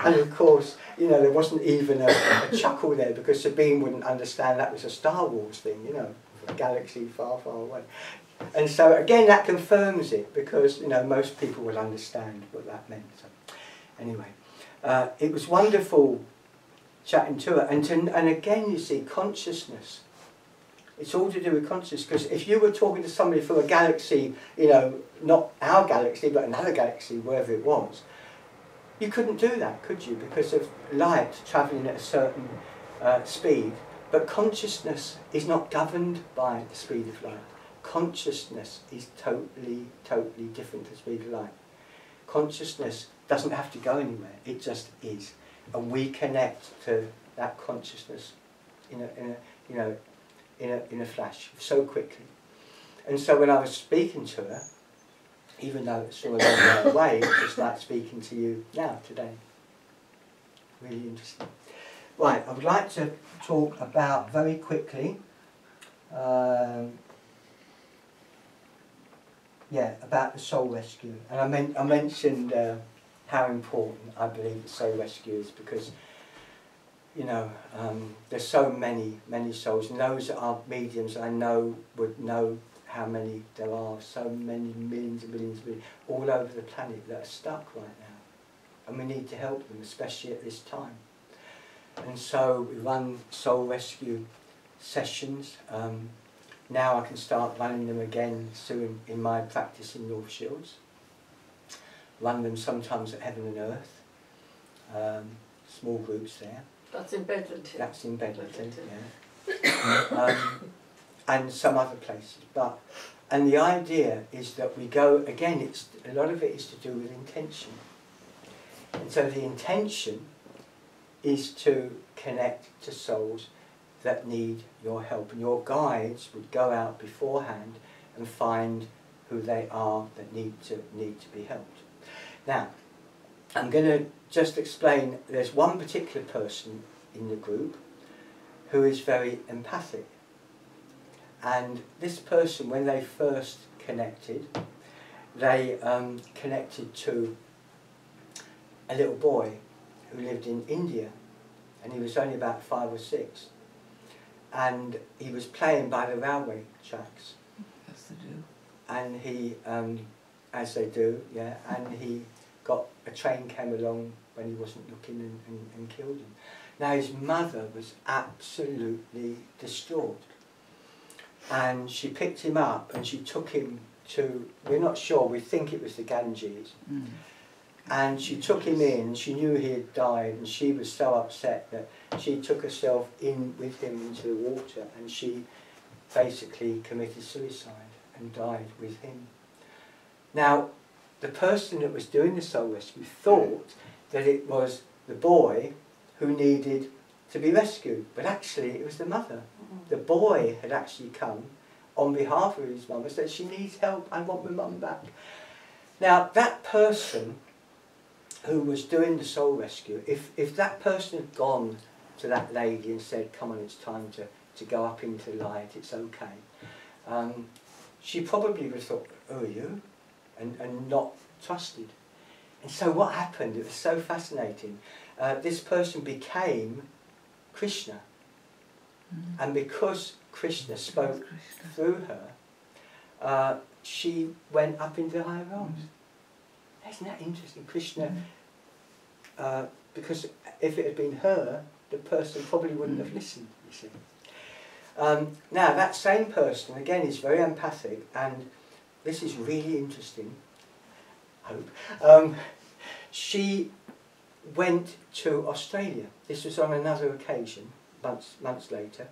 And of course, you know, there wasn't even a chuckle there because Sabine wouldn't understand that was a Star Wars thing, you know, a galaxy far, far away. And so again, that confirms it because, you know, most people will understand what that meant. So, anyway, it was wonderful chatting to her. And again, you see, consciousness. It's all to do with consciousness, because if you were talking to somebody from a galaxy, you know, not our galaxy, but another galaxy, wherever it was, you couldn't do that, could you? Because of light travelling at a certain speed. But consciousness is not governed by the speed of light. Consciousness is totally, totally different to the speed of light. Consciousness doesn't have to go anywhere, it just is. And we connect to that consciousness in a flash, so quickly. And so when I was speaking to her, even though it's still a long way away, just like speaking to you now, today. Really interesting. Right, I would like to talk about, very quickly, about the soul rescue. And I mentioned how important I believe the soul rescue is, because, you know, there's so many souls, and those that are mediums I know would know how many there are, so many millions and millions and millions, all over the planet that are stuck right now. And we need to help them, especially at this time. And so we run soul rescue sessions. Now I can start running them again soon in my practice in North Shields. Run them sometimes at Heaven and Earth. Small groups there. That's in Bedlington. That's in Bedlington, yeah. And some other places. And the idea is that we go, again, a lot of it is to do with intention. And so the intention is to connect to souls that need your help. And your guides would go out beforehand and find who they are that need to be helped. Now, I'm going to just explain, there's one particular person in the group who is very empathic. And this person, when they first connected, they connected to a little boy who lived in India, and he was only about 5 or 6. And he was playing by the railway tracks. As they do. And he, as they do, yeah, and he got, a train came along when he wasn't looking and killed him. Now his mother was absolutely distraught. And she picked him up and she took him to, we're not sure, we think it was the Ganges. Mm. And she took him in, she knew he had died, and she was so upset that she took herself in with him into the water, and she basically committed suicide and died with him. Now, the person that was doing the soul rescue thought that it was the boy who needed to be rescued, but actually it was the mother. The boy had actually come on behalf of his mum and said, she needs help, I want my mum back. Now, that person who was doing the soul rescue, if that person had gone to that lady and said, come on, it's time to go up into the light, it's okay, she probably would have thought, who are you? And not trusted. And so what happened, it was so fascinating, this person became Krishna. And because Krishna spoke through her, she went up into the higher realms. Isn't that interesting? Krishna, because if it had been her, the person probably wouldn't have listened, you see. Now, that same person, again, is very empathic, and this is really interesting, I hope. She went to Australia. This was on another occasion, months later,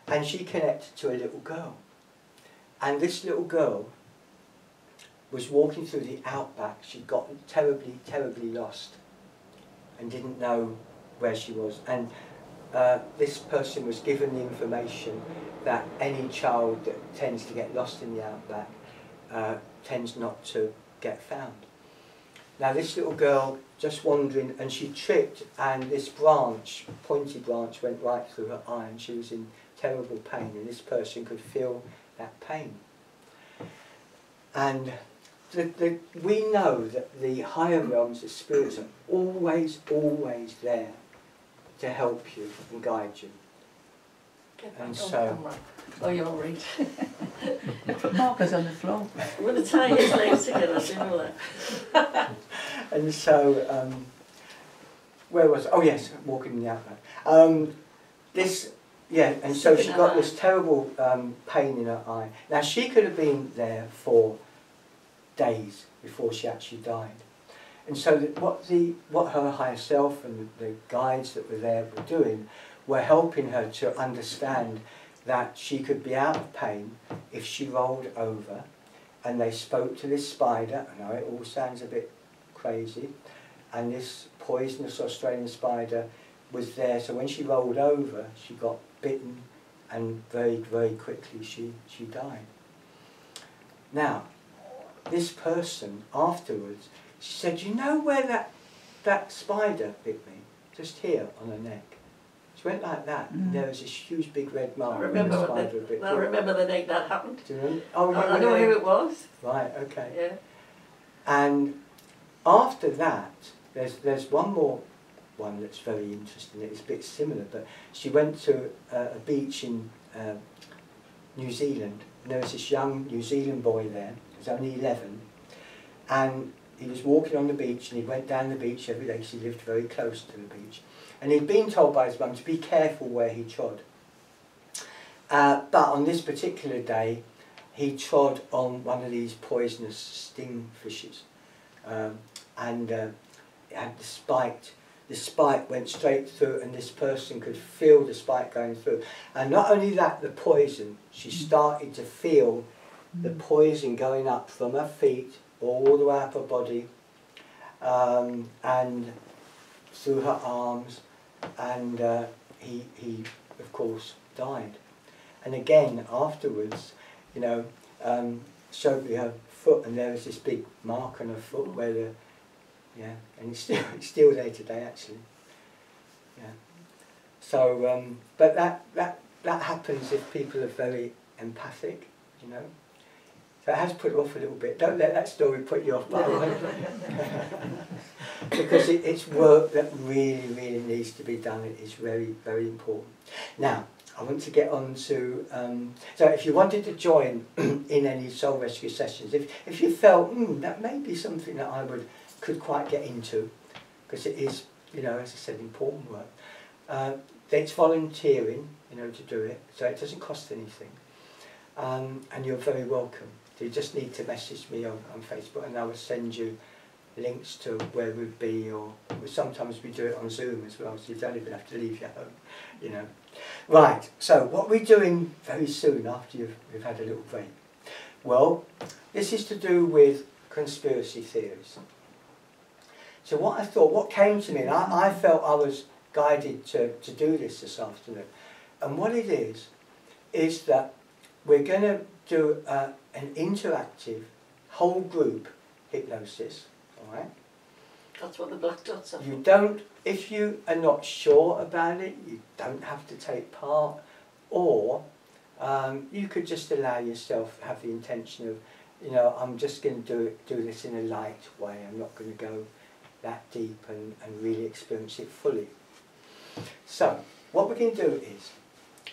and she connected to a little girl. And this little girl was walking through the outback. She'd gotten terribly, terribly lost and didn't know where she was. And this person was given the information that any child that tends to get lost in the outback tends not to get found. Now this little girl just wandering, and she tripped, and this branch, pointy branch, went right through her eye, and she was in terrible pain, and this person could feel that pain. And we know that the higher realms, the spirits, are always, always there to help you and guide you. And so, oh, you're all right. Put markers on the floor. We're going to tie his legs together, so you know that. And so, where was it? Oh yes, walking in the outback. And so she got this terrible pain in her eye. Now she could have been there for days before she actually died. And so what her higher self and the guides that were there were doing were helping her to understand that she could be out of pain if she rolled over, and they spoke to this spider. I know it all sounds a bit crazy, and this poisonous Australian spider was there, so when she rolled over she got bitten, and very, very quickly she died. Now, this person afterwards, she said, you know where that spider bit me? Just here on her neck. She went like that, and there was this huge big red mark. I remember the night that happened. Do you remember? Oh, I know who it was. Right, okay. Yeah. And after that, there's one more one that's very interesting. It's a bit similar, but she went to a beach in New Zealand, and there was this young New Zealand boy there. He was only 11, and he was walking on the beach, and he went down the beach every day because he lived very close to the beach. And he'd been told by his mum to be careful where he trod. But on this particular day, he trod on one of these poisonous sting fishes, and it had the spike went straight through, and this person could feel the spike going through. And not only that, the poison, she started to feel the poison going up from her feet all the way up her body, and through her arms, and he of course died. And again afterwards, you know, showed me her foot, and there was this big mark on her foot where the, yeah, and it's still there today actually. Yeah. So, but that happens if people are very empathic, you know. So it has put you off a little bit. Don't let that story put you off, by the way. Because it's work that really, really needs to be done. It is very, very important. Now, I want to get on to, so if you wanted to join in any soul rescue sessions, if you felt, that may be something that I could quite get into, because it is, you know, as I said, important work. It's volunteering, you know, to do it, so it doesn't cost anything. And you're very welcome. So you just need to message me on Facebook, and I will send you links to where we'd be, or sometimes we do it on Zoom as well, so you don't even have to leave your home, you know. Right, so what we're doing very soon after we've had a little break. Well, this is to do with conspiracy theories. So what came to me, and I felt I was guided to do this afternoon, and what it is that we're going to do an interactive whole group hypnosis, all right? That's what the black dots are. You don't, if you are not sure about it, you don't have to take part, or you could just allow yourself, have the intention of, you know, I'm just going to do this in a light way. I'm not going to go that deep and really experience it fully. So, what we're going to do is,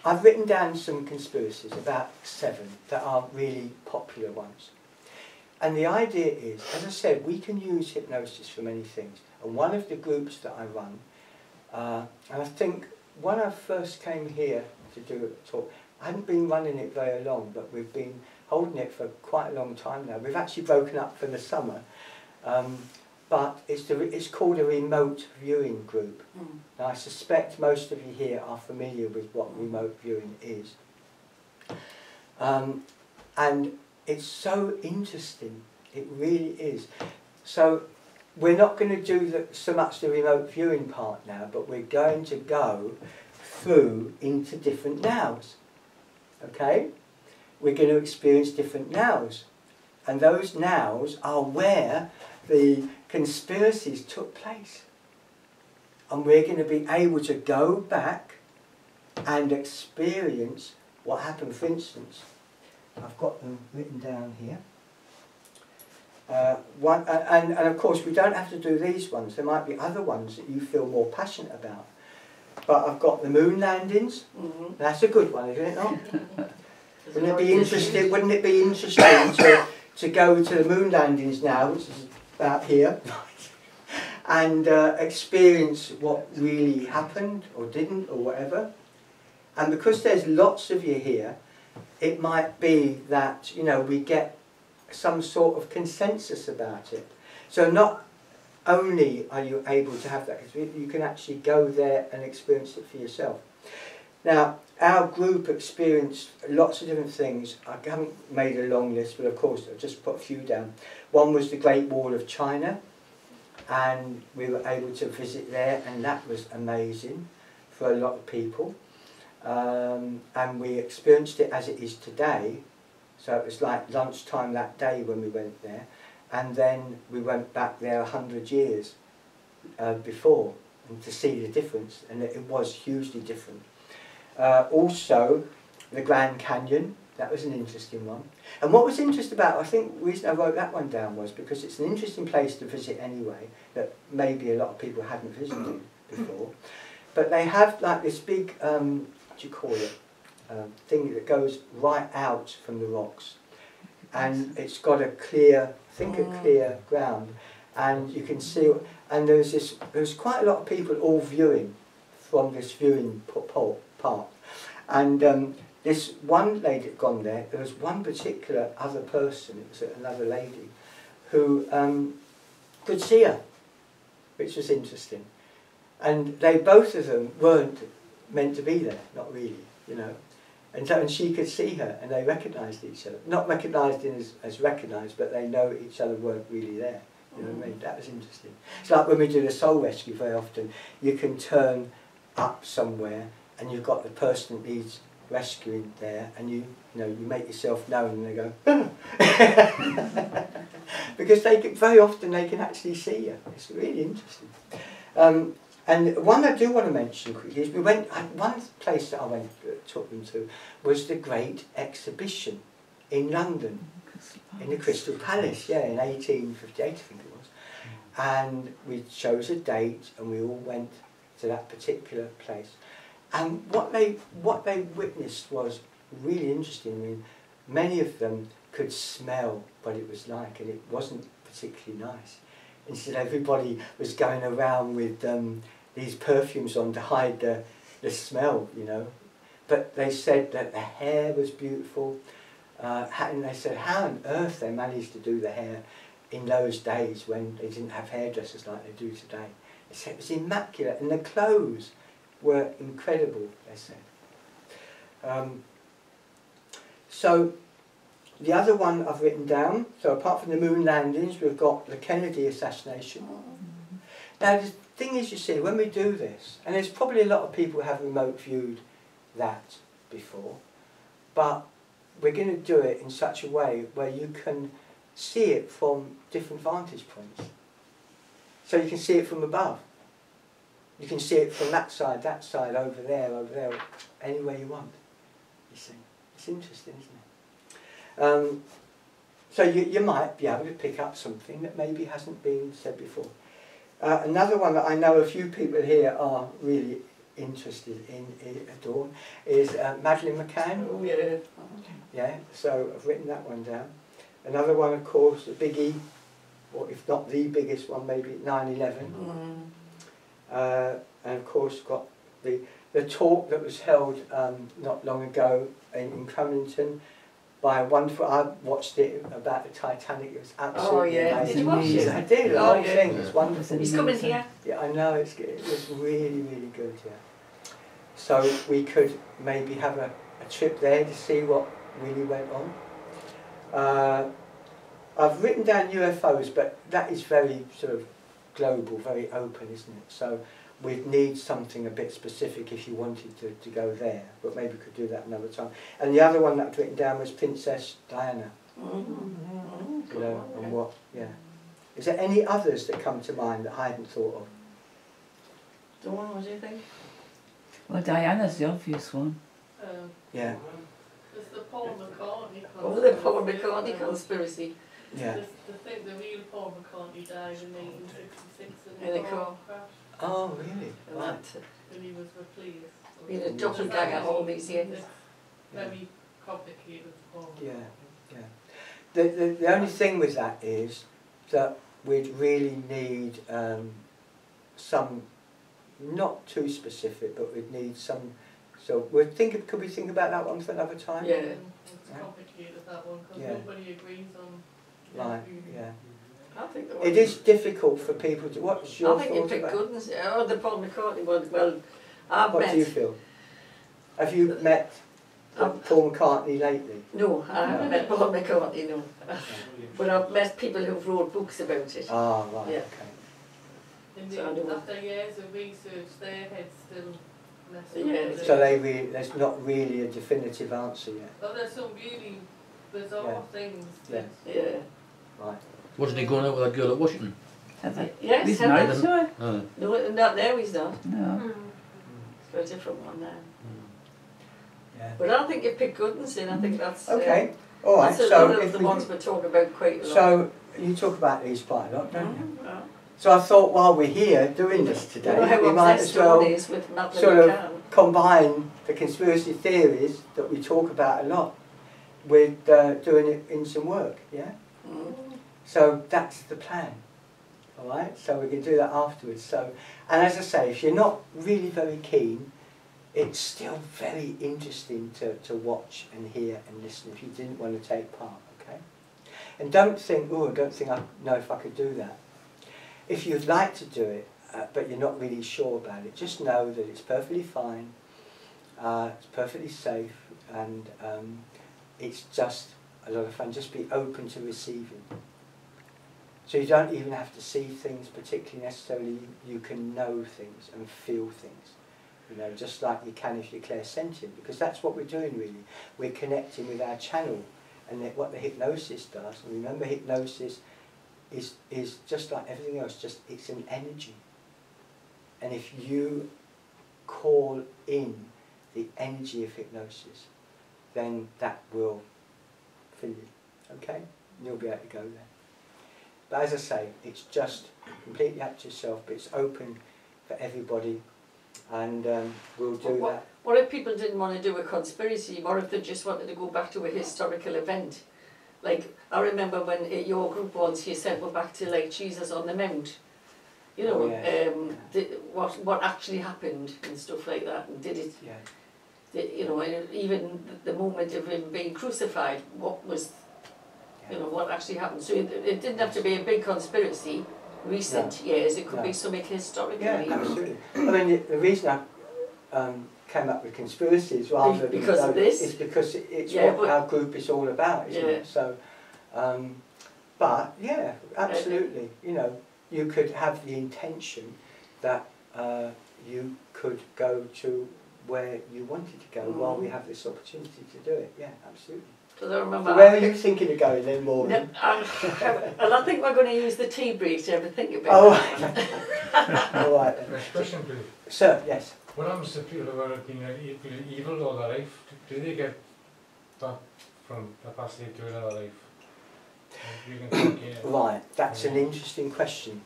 I've written down some conspiracies, about 7, that are really popular ones. And the idea is, as I said, we can use hypnosis for many things. And one of the groups that I run, and I think when I first came here to do a talk, I hadn't been running it very long, but we've been holding it for quite a long time now. We've actually broken up for the summer. But it's called a remote viewing group. Now, I suspect most of you here are familiar with what remote viewing is. And it's so interesting, it really is. So we're not going to do so much the remote viewing part now, but we're going to go through into different nows. Okay? We're going to experience different nows. And those nows are where the conspiracies took place. And we're going to be able to go back and experience what happened. For instance, I've got them written down here. And of course we don't have to do these ones. There might be other ones that you feel more passionate about. But I've got the moon landings. That's a good one, isn't it not? Wouldn't it be interesting to go to the moon landings now, which is about here, and experience what really happened or didn't or whatever. And because there's lots of you here, it might be that, you know, we get some sort of consensus about it. So not only are you able to have that, you can actually go there and experience it for yourself. Now, our group experienced lots of different things. I haven't made a long list, but of course I've just put a few down. One was the Great Wall of China, and we were able to visit there, and that was amazing for a lot of people. And we experienced it as it is today, So it was like lunchtime that day when we went there, and then we went back there 100 years before, and to see the difference, and it was hugely different. Also, the Grand Canyon, that was an interesting one. And what was interesting about, I think the reason I wrote that one down was because it's an interesting place to visit anyway, that maybe a lot of people hadn't visited before. But they have like this big, what do you call it, thing that goes right out from the rocks. And it's got a clear, clear ground. And you can see, and there's quite a lot of people all viewing from this viewing part. And this one lady had gone there, there was one particular other person, it was another lady, who could see her, which was interesting. And they, both of them, weren't meant to be there, not really, you know. And so, and she could see her, and they recognised each other. Not recognised as recognised, but they know each other weren't really there. You know what I mean? That was interesting. It's like when we do the soul rescue very often, you can turn up somewhere, and you've got the person that needs rescuing there, and you make yourself known, and they go, oh. Because very often they can actually see you. It's really interesting. And one I do want to mention quickly is one place that I took them to was the Great Exhibition in London, in the Crystal Palace, yeah, in 1858 I think it was. And we chose a date and we all went to that particular place. And what they witnessed was really interesting. I mean, many of them could smell what it was like, and it wasn't particularly nice. Instead, everybody was going around with these perfumes on to hide the smell, you know. But they said that the hair was beautiful, and they said how on earth they managed to do the hair in those days when they didn't have hairdressers like they do today. They said it was immaculate, and the clothes were incredible, they said. So the other one I've written down, so apart from the moon landings, we've got the Kennedy assassination. Now the thing is, you see, when we do this, and there's probably a lot of people who have remote viewed that before, but we're going to do it in such a way where you can see it from different vantage points. So you can see it from above. You can see it from that side, over there, anywhere you want. You see, it's interesting, isn't it? So you might be able to pick up something that maybe hasn't been said before. Another one that I know a few people here are really interested in, adore, is Madeleine McCann. Oh yeah. Yeah, so I've written that one down. Another one, of course, the biggie, or if not the biggest one, maybe 9/11. And of course got the talk that was held not long ago in Cronington by a wonderful, I watched it about the Titanic, it was absolutely amazing. Did you watch it? I did, the whole thing, it's wonderful. He's coming here. Yeah, I know, it was really, really good, yeah. So we could maybe have a trip there to see what really went on. I've written down UFOs, but that is very sort of global, very open, isn't it? So we'd need something a bit specific if you wanted to go there, but maybe we could do that another time. And the other one that I've written down was Princess Diana. You know, and what, yeah. Is there any others that come to mind that I hadn't thought of? Dawn, what do you think? Well, Diana's the obvious one. Yeah. There's the Paul McCartney conspiracy. Oh, the Paul McCartney conspiracy. Yeah. The real Paul McCartney died in 1866 In a car crash. Oh, really? And Right. When he was replaced. been a doppelganger all these years. It's very complicated form. Yeah, yeah. The only thing with that is that we'd really need some, not too specific, but we'd need some. So could we think about that one for another time? Yeah. It's complicated, that one, because Yeah. nobody agrees on. Right. Yeah. I think It is difficult for people to. What's your I think you thought picked about? good ones. Oh, the Paul McCartney one. Well, I've What met. do you feel? Have you met Paul McCartney lately? No, I haven't met Paul McCartney. No, but I've met people who've wrote books about it. Ah, right. Yeah. Okay. After years of research, their head's still messed up. Yeah. So there's not really a definitive answer yet. Well, there's some really bizarre things. Yeah. Yeah. Right. Wasn't he going out with that girl at Washington? Have I? Yes, He's have married they? to her? No, not now he's not. No. It's a different one now. Yeah. But I think you pick good ones in. I think that's Okay. All right. that's a So lot of if the we, ones we talk about quite a lot. so you talk about these quite a lot, don't you? Mm, So I thought while we're here doing this you today, know how we might obsessed as well Dawn is with Madeline sort of McCann. combine the conspiracy theories that we talk about a lot with doing it in some work, yeah? Mm. So that's the plan, all right? So we can do that afterwards. So, and as I say, if you're not really very keen, it's still very interesting to watch and hear and listen if you didn't want to take part, okay? And don't think, oh, I don't think I know if I could do that. If you'd like to do it, but you're not really sure about it, just know that it's perfectly fine, it's perfectly safe, and it's just a lot of fun. Just be open to receiving. So you don't even have to see things particularly necessarily, you can know things and feel things. You know, just like you can if you're clairsentient, because that's what we're doing really. We're connecting with our channel, and what the hypnosis does, and remember hypnosis is just like everything else, just it's an energy. And if you call in the energy of hypnosis, then that will fill you, okay? And you'll be able to go there. But as I say, it's just completely up to yourself, but it's open for everybody, and we'll do that. What if people didn't want to do a conspiracy? What if they just wanted to go back to a historical event? Like, I remember when at your group once you said we're back to like Jesus on the Mount. You know, Oh, yes. what actually happened and stuff like that, and did it? Yeah. You know, and even the moment of him being crucified, what was, you know, what actually happened. So it didn't have to be a big conspiracy. Recent years, it could be something historical. Yeah, absolutely. I mean, the reason I came up with conspiracies rather than because of this is because it's yeah, what our group is all about, isn't it? So, but yeah, absolutely. You know, you could have the intention that you could go to where you wanted to go while we have this opportunity to do it. Yeah, absolutely. Because I remember. So where are you thinking of going then, Maureen? Well, I think we're going to use the tea break to have a think about it. All right then. Question, please. Sir, yes. What happens to people who have been evil all their life? Do they get that from the past they do in their life? You can think, yeah. Right, that's an interesting question.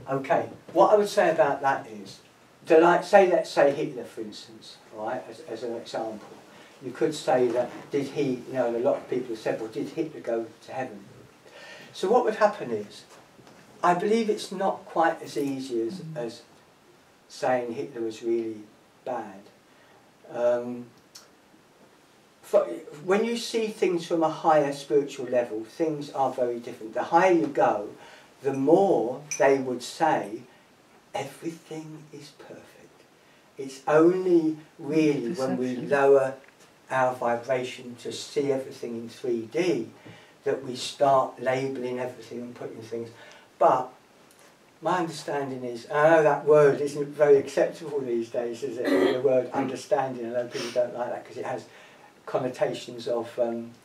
Okay, what I would say about that is, let's say Hitler, for instance, right, as an example. You could say that, did he, you know, and a lot of people have said, well, did Hitler go to heaven? So what would happen is, I believe it's not quite as easy as saying Hitler was really bad. When you see things from a higher spiritual level, things are very different. The higher you go, the more they would say, everything is perfect. It's only really when we lower our vibration to see everything in 3D that we start labelling everything and putting things. But my understanding is, and I know that word isn't very acceptable these days, is it? The word understanding. I know people don't like that because it has connotations of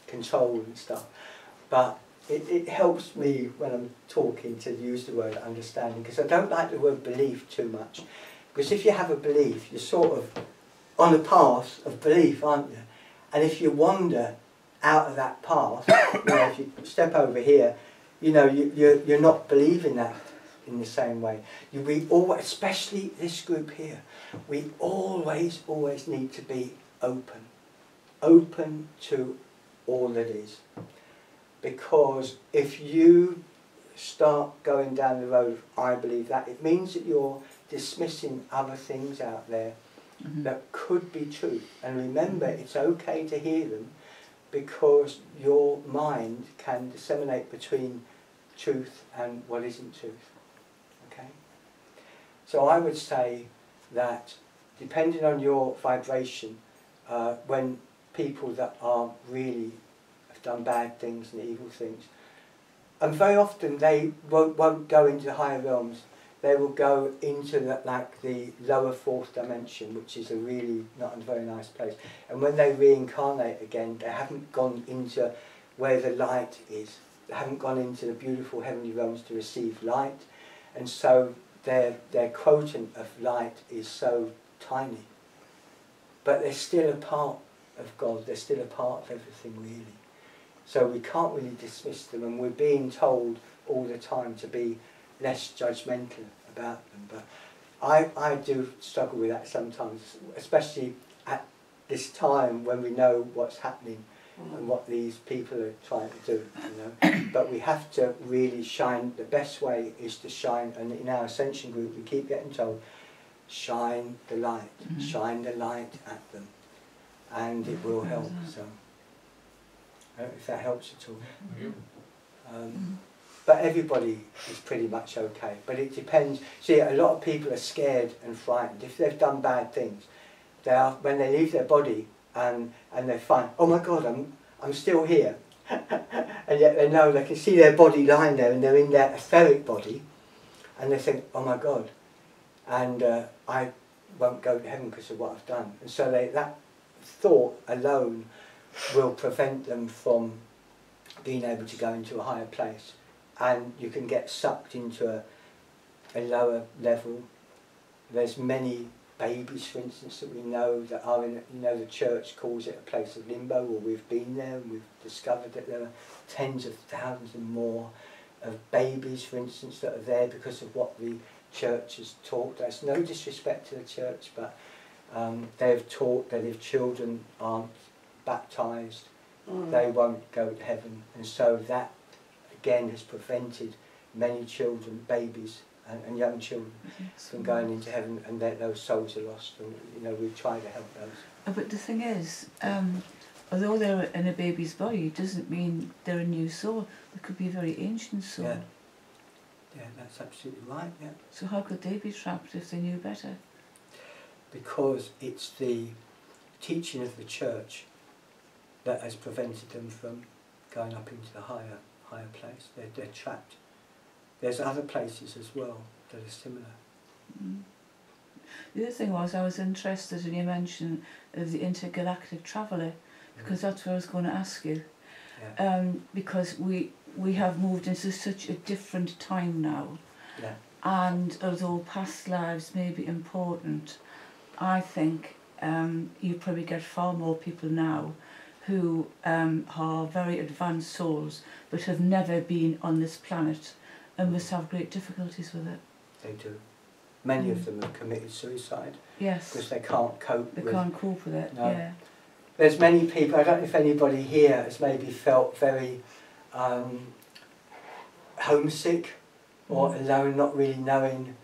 control and stuff. But it helps me when I'm talking to use the word understanding, because I don't like the word belief too much. Because if you have a belief, you're sort of on a path of belief, aren't you? And if you wander out of that path, you know, if you step over here, you know, you're not believing that in the same way. We always, especially this group here, we always need to be open to all that is. Because if you start going down the road of I believe that, it means that you're dismissing other things out there that could be truth. And remember, it's okay to hear them, because your mind can disseminate between truth and what isn't truth. Okay? So I would say that depending on your vibration, when people that are really have done bad things and evil things, and very often they won't go into higher realms, they will go into the lower fourth dimension, which is a really not a very nice place. And when they reincarnate again, they haven't gone into where the light is. They haven't gone into the beautiful heavenly realms to receive light, and so their quotient of light is so tiny. But they're still a part of God. They're still a part of everything, really. So we can't really dismiss them, and we're being told all the time to be less judgmental about them. But I do struggle with that sometimes, especially at this time when we know what's happening and what these people are trying to do, you know. But we have to really shine. The best way is to shine, and in our Ascension group we keep getting told, shine the light, shine the light at them, and it will help. So I don't know if that helps at all. But everybody is pretty much okay. But it depends. See, a lot of people are scared and frightened. If they've done bad things, when they leave their body and they find, oh my God, I'm still here. And yet they know, they can see their body lying there and they're in their etheric body. And they think, oh my God. And I won't go to heaven because of what I've done. And so that thought alone will prevent them from being able to go into a higher place. And you can get sucked into a lower level. There's many babies, for instance, that we know that are in, you know, the church calls it a place of limbo, or we've been there and we've discovered that there are tens of thousands and more of babies, for instance, that are there because of what the church has taught. There's no disrespect to the church, but they've taught that if children aren't baptised, they won't go to heaven. And so that again has prevented many children, babies and young children from going into heaven, and those souls are lost. And you know, we try to help those. But the thing is, although they're in a baby's body, it doesn't mean they're a new soul. They could be a very ancient soul. Yeah. Yeah, that's absolutely right, yeah. So how could they be trapped if they knew better? Because it's the teaching of the church that has prevented them from going up into the higher place. They're trapped. There's other places as well that are similar. The other thing was, I was interested in your mention of the intergalactic traveller, because that's what I was going to ask you. Yeah. Because we have moved into such a different time now, Yeah. and although past lives may be important, I think you probably get far more people now who are very advanced souls but have never been on this planet and must have great difficulties with it. They do. Many of them have committed suicide. Yes. Because they can't cope with it. They can't cope with it, No. yeah. There's many people, I don't know if anybody here has maybe felt very homesick or alone, not really knowing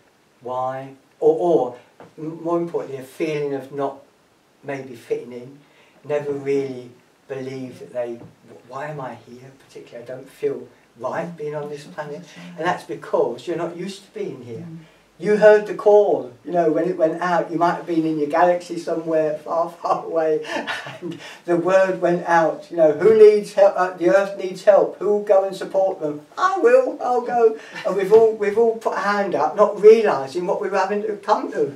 why, or more importantly, a feeling of not maybe fitting in, never really believed that why am I here particularly? I don't feel right being on this planet. And that's because you're not used to being here. You heard the call, you know, when it went out. You might have been in your galaxy somewhere far, far away, and the word went out, you know, who needs help? The earth needs help. Who will go and support them? I will, I'll go. And we've all put a hand up, not realising what we were having to come to,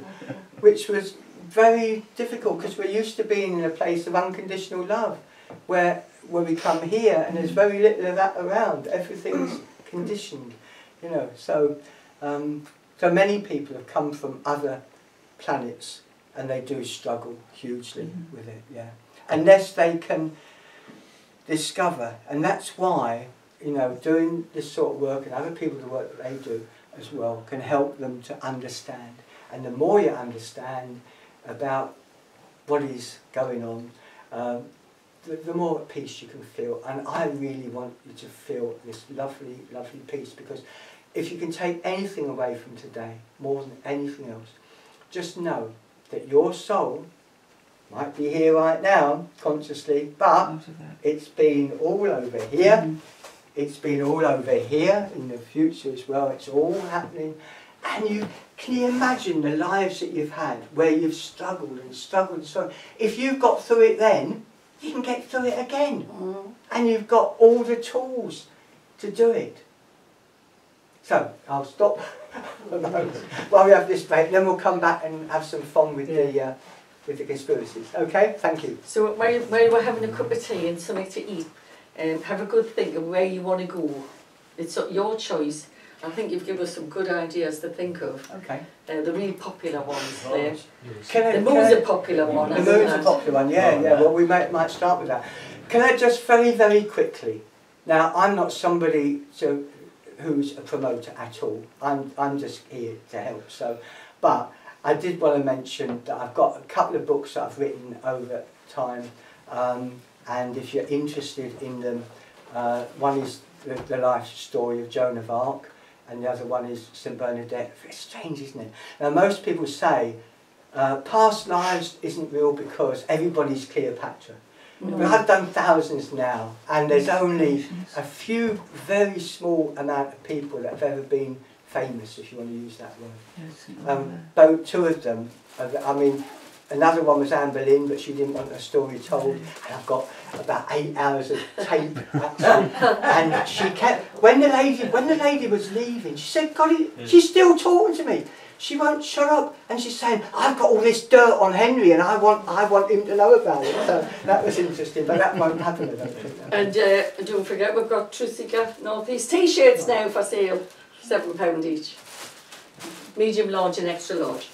which was very difficult because we're used to being in a place of unconditional love, where we come here and there's very little of that around. Everything's conditioned, you know. So many people have come from other planets and they do struggle hugely with it, yeah. Unless they can discover, and that's why, you know, doing this sort of work and other people, the work that they do as well, can help them to understand. And the more you understand about what is going on, the more at peace you can feel. And I really want you to feel this lovely, lovely peace, because if you can take anything away from today, more than anything else, just know that your soul might be here right now, consciously, but it's been all over here, it's been all over here, in the future as well, it's all happening. And can you imagine the lives that you've had, where you've struggled and struggled and struggled? If you've got through it then, you can get through it again. And you've got all the tools to do it. So, I'll stop while we have this break, then we'll come back and have some fun with the conspiracies. Okay, thank you. So while we're having a cup of tea and something to eat, have a good think of where you want to go. It's your choice. I think you've given us some good ideas to think of. Okay. The really popular ones there. The moon's a popular one. The moon's a popular one, yeah. Well, we might start with that. Can I just very quickly, now I'm not somebody who's a promoter at all. I'm just here to help. So, but I did want to mention that I've got a couple of books that I've written over time, and if you're interested in them, one is the life story of Joan of Arc, and the other one is St Bernadette. It's strange, isn't it? Now most people say past lives isn't real because everybody's Cleopatra. No. But I've done thousands now, and there's only a few very small amount of people that have ever been famous, if you want to use that word. Both two of them, I mean, another one was Anne Boleyn, but she didn't want her story told, and I've got about 8 hours of tape actually. And she kept, when the lady was leaving, she said, God, she's still talking to me. She won't shut up, and she's saying, I've got all this dirt on Henry and I want him to know about it. So that was interesting, but that won't happen, I don't think. And don't forget, we've got Trussica North East t-shirts now for sale, £7 each. Medium, large and extra large.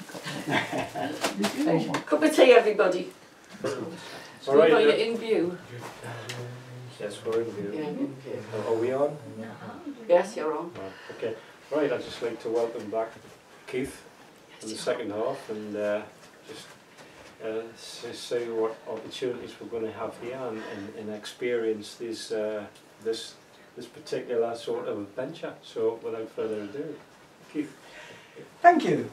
Cup of tea, everybody. So All right, you're in view. Yes, we're in view. Yeah. Are we on? Yes, you're on. Okay. Right, I'd just like to welcome back Keith in the second half, and just see what opportunities we're going to have here and experience this particular sort of adventure. So without further ado, Keith. Thank you.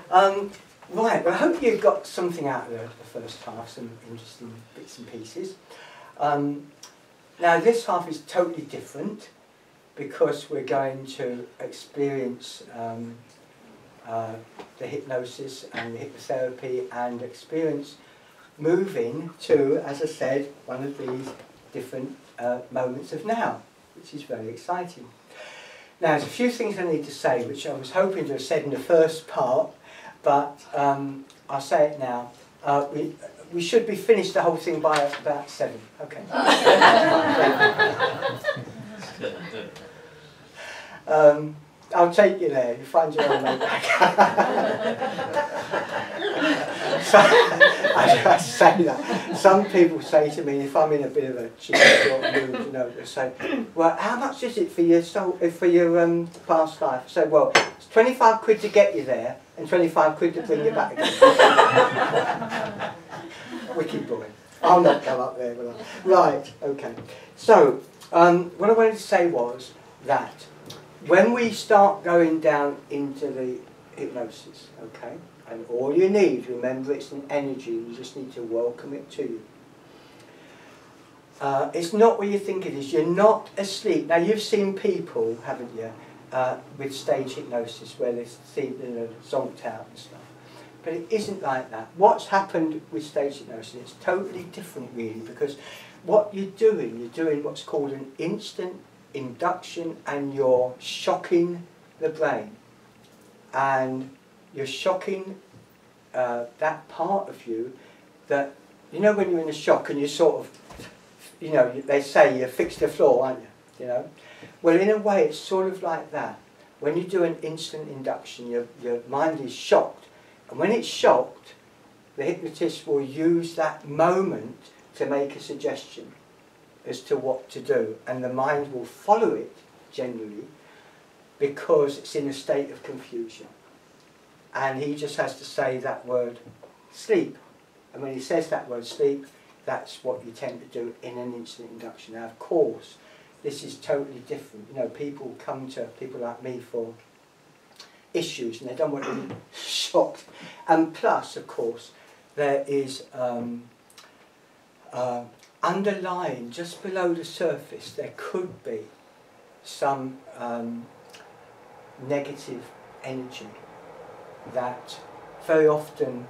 Right, well, I hope you got something out of the first half, some interesting bits and pieces. Now this half is totally different because we're going to experience the hypnosis and the hypnotherapy and experience moving to, as I said, one of these different moments of now, which is very exciting. Now, there's a few things I need to say, which I was hoping to have said in the first part, but I'll say it now. We should be finished the whole thing by about 7. Okay. I'll take you there. You find your own way back. So, I say that. Some people say to me, if I'm in a bit of a cheeky sort of mood, you know, they say, well, how much is it for your past life? I say, well, it's 25 quid to get you there and 25 quid to bring you back again. Wicked boy. I'll not go up there, will I? Right, okay. So, what I wanted to say was that when we start going down into the hypnosis, okay, and all you need, remember, it's an energy, you just need to welcome it to you. It's not what you think it is. You're not asleep. Now, you've seen people, haven't you, with stage hypnosis where they seem, you know, zonked out and stuff. But it isn't like that. What's happened with stage hypnosis, it's totally different really, because what you're doing what's called an instant induction, and you're shocking the brain. And you're shocking that part of you that, you know, when you're in a shock and you sort of, you know, they say you fix the floor, aren't you? You know? Well, in a way, it's sort of like that. When you do an instant induction, your mind is shocked. And when it's shocked, the hypnotist will use that moment to make a suggestion as to what to do. And the mind will follow it, generally, because it's in a state of confusion. And he just has to say that word, sleep. And when he says that word, sleep, that's what you tend to do in an instant induction. Now, of course, this is totally different. You know, people come to people like me for issues, and they don't want to be shocked. And plus, of course, there is underlying, just below the surface, there could be some negative energy that very often,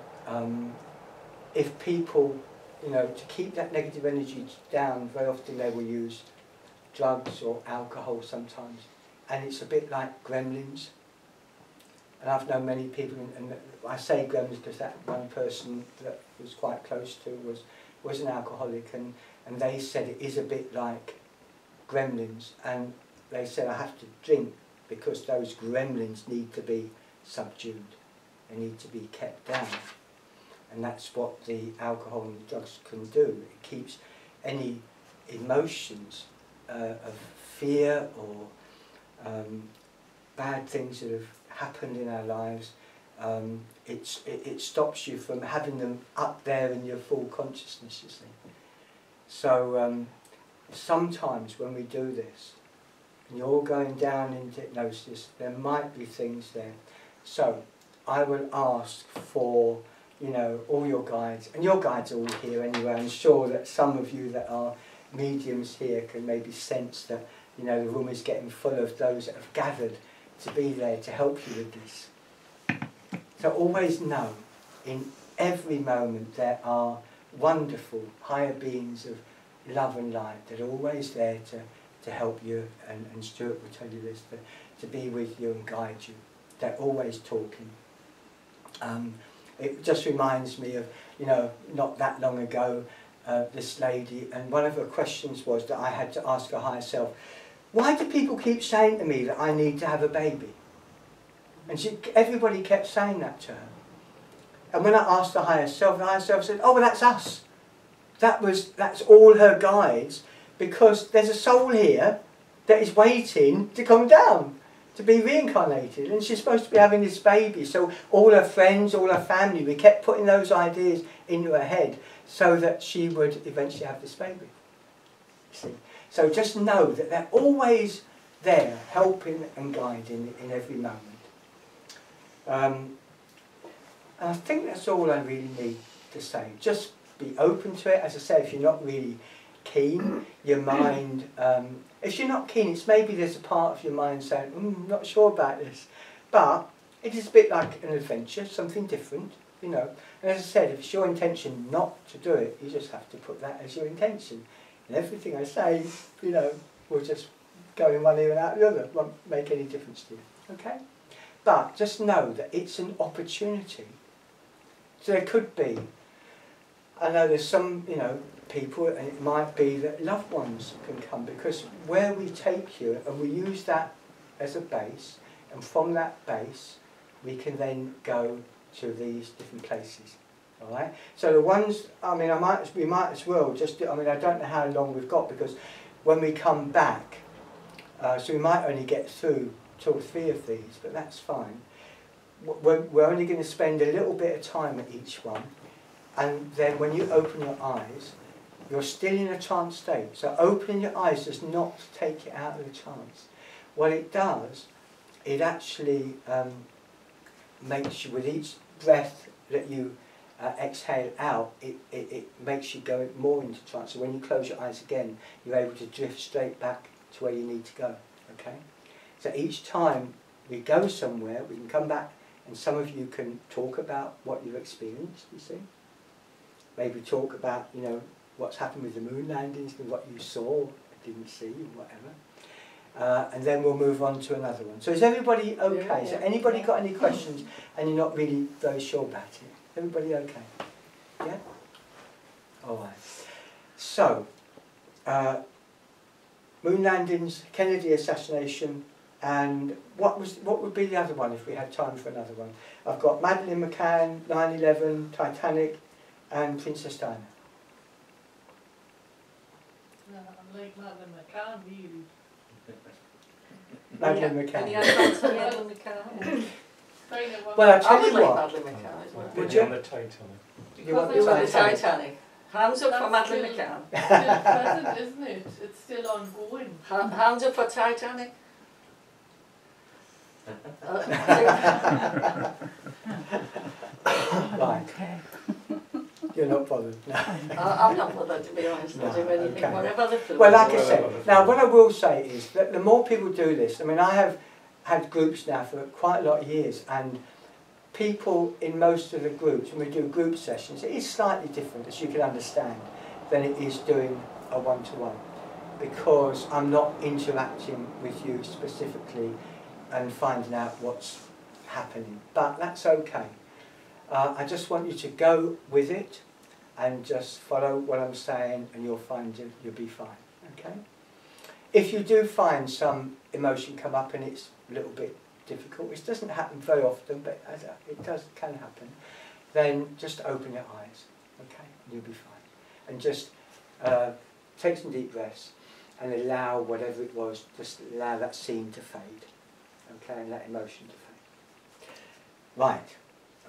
if people, you know, to keep that negative energy down, very often they will use drugs or alcohol sometimes. And it's a bit like gremlins. and I've known many people, and I say gremlins because that one person that was quite close to was an alcoholic, and they said it is a bit like gremlins, and they said I have to drink because those gremlins need to be subdued, they need to be kept down, and that's what the alcohol and the drugs can do. It keeps any emotions of fear or bad things that have happened in our lives, it stops you from having them up there in your full consciousness, you see. So sometimes when we do this, and you're all going down into hypnosis, there might be things there. So I will ask for, you know, all your guides, and your guides are all here anyway. I'm sure that some of you that are mediums here can maybe sense that, you know, the room is getting full of those that have gathered to be there to help you with this. So always know, in every moment there are wonderful higher beings of love and light that are always there to help you, and Stuart will tell you this, to be with you and guide you. They're always talking. It just reminds me of, you know, not that long ago, this lady, and one of her questions was that I had to ask her higher self, why do people keep saying to me that I need to have a baby? And everybody kept saying that to her. And when I asked the higher self said, oh, well, that's us. That's all her guides, because there's a soul here that is waiting to come down, to be reincarnated, and she's supposed to be having this baby. So all her friends, all her family, we kept putting those ideas into her head so that she would eventually have this baby. See? So just know that they're always there, helping and guiding in every moment. And I think that's all I really need to say. Just be open to it. As I say, if you're not really keen, your mind, if you're not keen, it's maybe there's a part of your mind saying, I'm not sure about this. But it is a bit like an adventure, something different, you know. And as I said, if it's your intention not to do it, you just have to put that as your intention. And everything I say, you know, will just go in one ear and out the other. It won't make any difference to you, okay? But just know that it's an opportunity. So there could be, I know there's some, you know, people, and it might be that loved ones can come, because where we take you and we use that as a base, and from that base we can then go to these different places. All right. So the ones, I mean, we might as well just do, I mean, I don't know how long we've got, because when we come back, so we might only get through 2 or 3 of these, but that's fine. We're only going to spend a little bit of time at each one, and then when you open your eyes, you're still in a trance state. So opening your eyes does not take you out of the trance. What it does, it actually makes you, with each breath that you exhale out, it makes you go more into trance. So when you close your eyes again, you're able to drift straight back to where you need to go. Okay? So each time we go somewhere, we can come back, and some of you can talk about what you've experienced, you see. Maybe talk about, you know, what's happened with the moon landings and what you saw, didn't see, or whatever. And then we'll move on to another one. So is everybody okay? Yeah, yeah. So anybody got any questions and you're not really very sure about it? Everybody okay? Yeah? All right. So, moon landings, Kennedy assassination, and what would be the other one if we had time for another one? I've got Madeleine McCann, 9/11, Titanic, and Princess Diana. No, I'm like Madeleine McCann, really. Madeleine McCann. Any advice on Madeleine McCann? Well, I'll tell you like what. Madeleine McCann as well. Would you? On the Titanic. You want You the want the Titanic? Titanic. Hands up for That's Madeleine still- McCann. Still present, isn't it? It's still ongoing. Hands up for Titanic. Right. Okay. You're not bothered. No. I'm not bothered, to be honest. No, I'll do anything, okay. whatever the flu. Well, like I said, now what I will say is that the more people do this, I mean, I have had groups now for quite a lot of years, and people in most of the groups, when we do group sessions, it is slightly different, as you can understand, than it is doing a one-to-one, because I'm not interacting with you specifically and finding out what's happening, but that's okay. I just want you to go with it and just follow what I'm saying, and you'll find you'll be fine. Okay? If you do find some emotion come up and it's a little bit difficult, which doesn't happen very often, but can happen, then just open your eyes, okay, and you'll be fine. And just take some deep breaths and allow whatever it was, just allow that scene to fade, okay, and that emotion to fade. Right,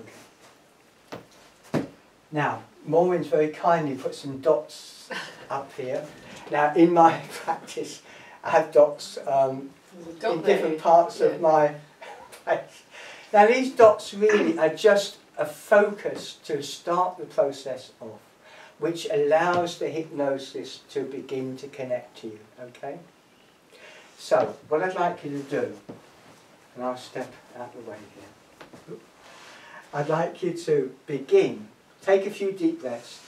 okay. Now, Maureen's very kindly put some dots up here. Now, in my practice, I have dots in different parts of my face. Now, these dots really are just a focus to start the process off, which allows the hypnosis to begin to connect to you, okay? So, what I'd like you to do, and I'll step out of the way here. I'd like you to begin, take a few deep breaths.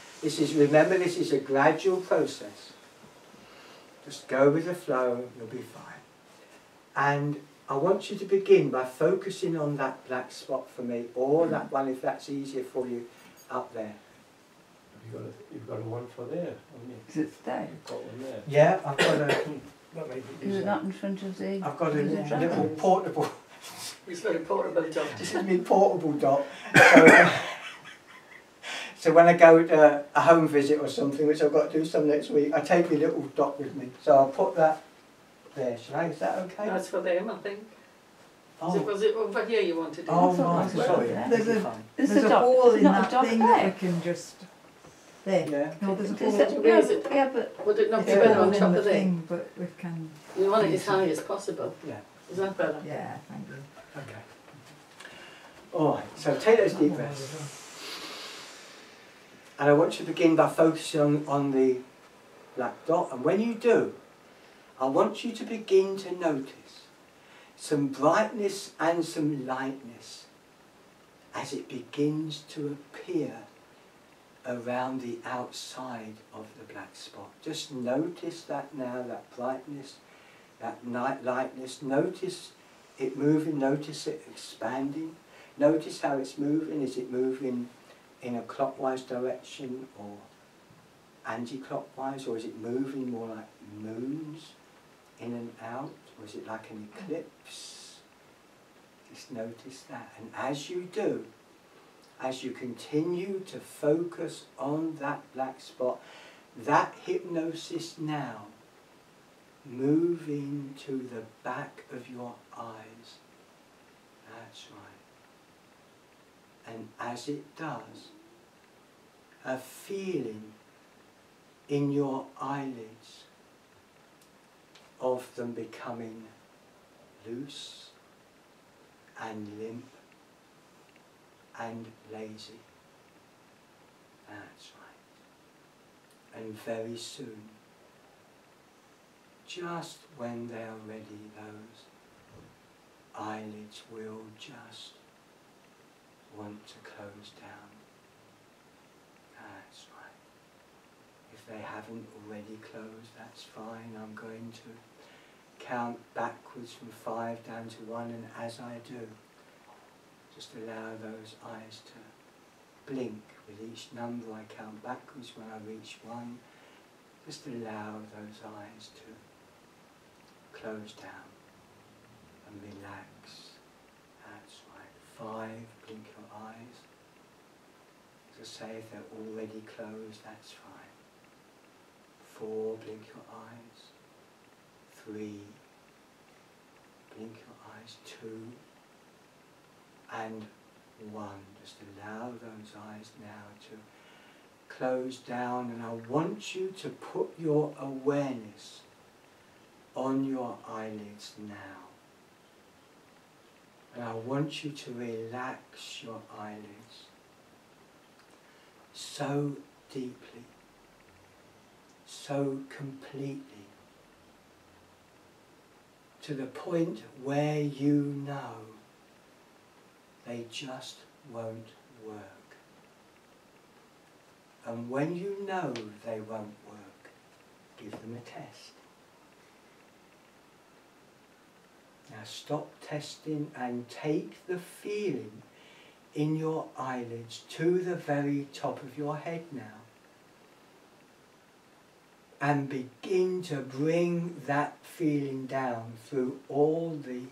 Remember, this is a gradual process. Just go with the flow, you'll be fine. And I want you to begin by focusing on that black spot for me, or that one if that's easier for you, up there. You've got a one for there, haven't you? Is it there? You've got one there. Yeah, I've got a... Is it not in front of the... I've got a little portable... He's got a portable dot. This is my portable dot. So when I go to a home visit or something, which I've got to do some next week, I take my little dot with me. So I'll put that there, shall I? Is that okay? That's for them, I think. Oh. Was it over here you wanted it? Oh, right, sorry. There's a- Fine. There's a hole in that that thing there. that we can just... There. Yeah. No, there's a Is hole it, Where is it? yeah, but Would it not be It's better a hole on in top the of there? thing, but we can... You want it as high as possible. Yeah. Is that better? Yeah, thank you. Okay. All right, so take those deep breaths. And I want you to begin by focusing on the black dot. And when you do, I want you to begin to notice some brightness and some lightness as it begins to appear around the outside of the black spot. Just notice that now, that brightness, that lightness. Notice it moving, notice it expanding. Notice how it's moving. Is it moving in a clockwise direction or anti-clockwise, or is it moving more like moons in and out, or is it like an eclipse? Just notice that. And as you do, as you continue to focus on that black spot, that hypnosis now moving to the back of your eyes. That's right. And as it does, a feeling in your eyelids of them becoming loose and limp and lazy. That's right. And very soon, just when they are ready, those eyelids will just want to close down. That's right. If they haven't already closed, that's fine. I'm going to count backwards from 5 down to 1, and as I do, just allow those eyes to blink. With each number I count backwards. When I reach 1, just allow those eyes to close down and relax. That's right. 5, blink your eyes. As I say, if they're already closed, that's fine. 4, blink your eyes. 3, blink your eyes. 2, and 1. Just allow those eyes now to close down, and I want you to put your awareness on your eyelids now. And I want you to relax your eyelids so deeply, so completely, to the point where you know they just won't work. And when you know they won't work, give them a test. Now stop testing and take the feeling in your eyelids to the very top of your head now. And begin to bring that feeling down through all the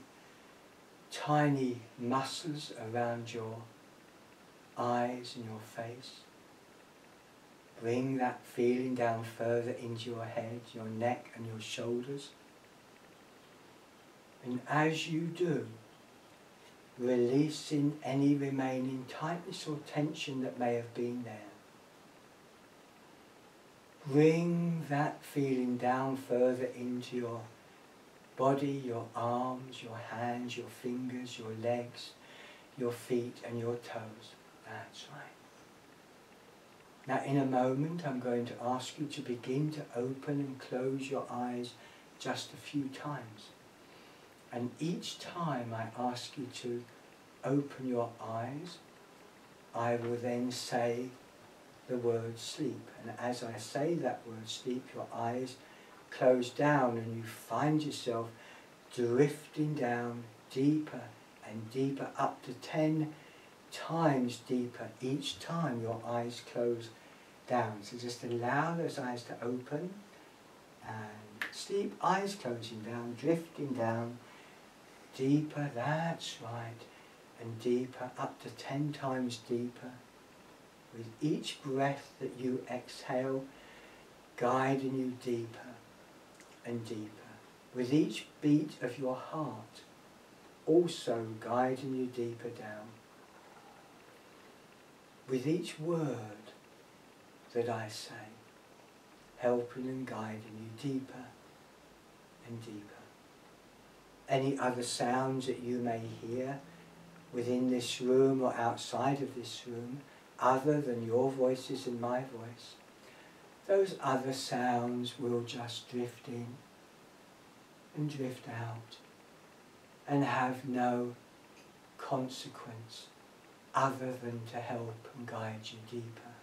tiny muscles around your eyes and your face. Bring that feeling down further into your head, your neck and your shoulders. And as you do, releasing any remaining tightness or tension that may have been there. Bring that feeling down further into your body, your arms, your hands, your fingers, your legs, your feet and your toes. That's right. Now in a moment I'm going to ask you to begin to open and close your eyes just a few times. And each time I ask you to open your eyes, I will then say the word sleep. And as I say that word sleep, your eyes close down and you find yourself drifting down deeper and deeper, up to 10 times deeper each time your eyes close down. So just allow those eyes to open and sleep, eyes closing down, drifting down deeper, that's right, and deeper, up to 10 times deeper. With each breath that you exhale, guiding you deeper and deeper. With each beat of your heart, also guiding you deeper down. With each word that I say, helping and guiding you deeper and deeper. Any other sounds that you may hear within this room or outside of this room, other than your voices and my voice, those other sounds will just drift in and drift out and have no consequence other than to help and guide you deeper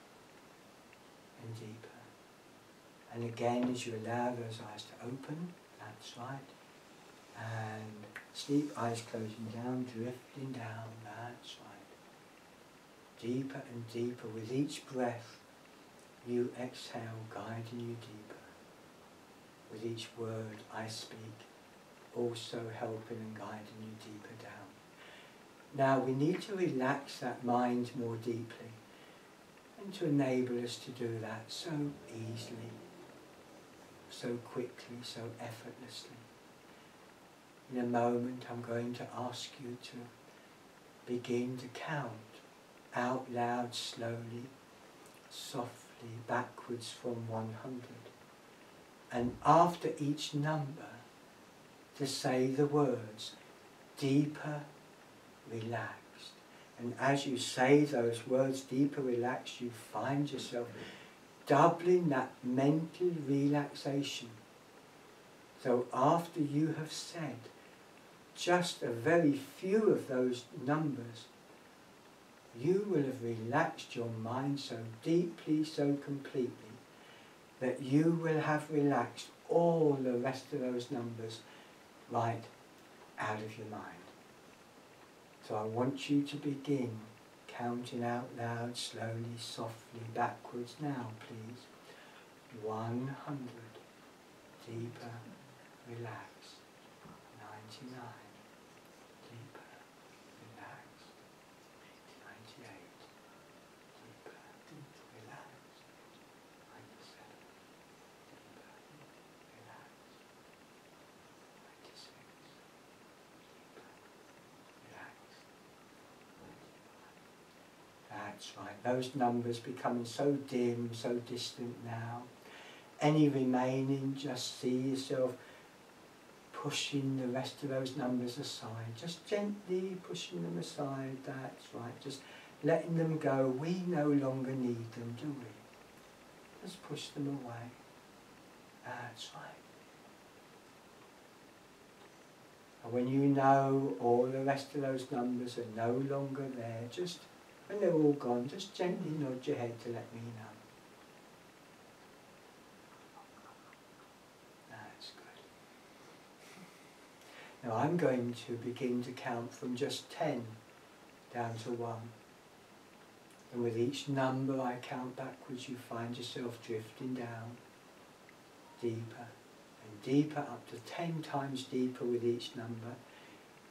and deeper. And again, as you allow those eyes to open, that's right, and sleep, eyes closing down, drifting down, that's right. Deeper and deeper with each breath you exhale, guiding you deeper. With each word I speak, also helping and guiding you deeper down. Now we need to relax that mind more deeply and to enable us to do that so easily, so quickly, so effortlessly. In a moment I'm going to ask you to begin to count out loud, slowly, softly, backwards from 100. And after each number, to say the words, deeper, relaxed. And as you say those words, deeper, relaxed, you find yourself doubling that mental relaxation. So after you have said just a very few of those numbers, you will have relaxed your mind so deeply, so completely, that you will have relaxed all the rest of those numbers right out of your mind. So I want you to begin counting out loud, slowly, softly, backwards now, please. 100. Deeper, relax. 99. Deeper, relax. 98. Deeper, relax. 97. Deeper, relax. 96. Deeper, relax. 95. That's right. Those numbers becoming so dim, so distant now. Any remaining, just see yourself pushing the rest of those numbers aside, just gently pushing them aside, that's right, just letting them go. We no longer need them, do we? Just push them away, that's right. And when you know all the rest of those numbers are no longer there, just when they're all gone, just gently nod your head to let me know. Now I'm going to begin to count from just 10 down to 1. And with each number I count backwards, you find yourself drifting down, deeper and deeper, up to 10 times deeper with each number.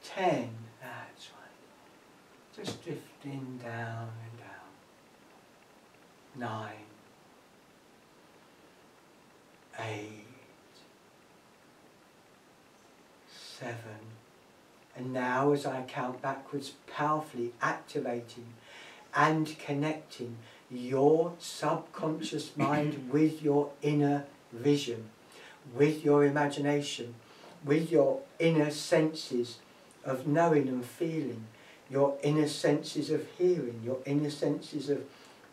10, that's right. Just drifting down and down. 9, 8, 7. And now as I count backwards, powerfully activating and connecting your subconscious mind with your inner vision, with your imagination, with your inner senses of knowing and feeling, your inner senses of hearing, your inner senses of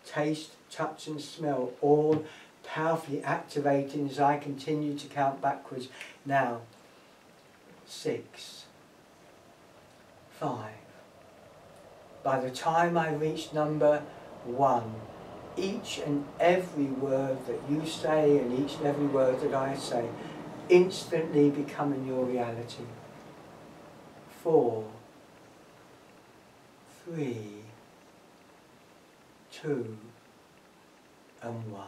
taste, touch and smell, all powerfully activating as I continue to count backwards. Now, 6, 5. By the time I reach number 1, each and every word that you say and each and every word that I say instantly becoming your reality. 4, 3, 2, and 1.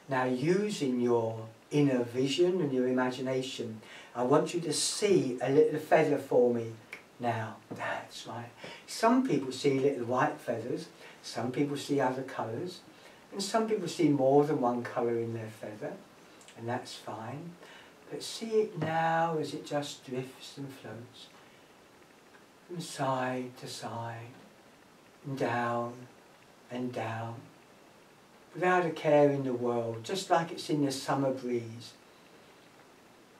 Now, using your inner vision and your imagination, I want you to see a little feather for me now. That's right. Some people see little white feathers, some people see other colours, and some people see more than one colour in their feather, and that's fine. But see it now as it just drifts and floats from side to side, and down, without a care in the world, just like it's in the summer breeze.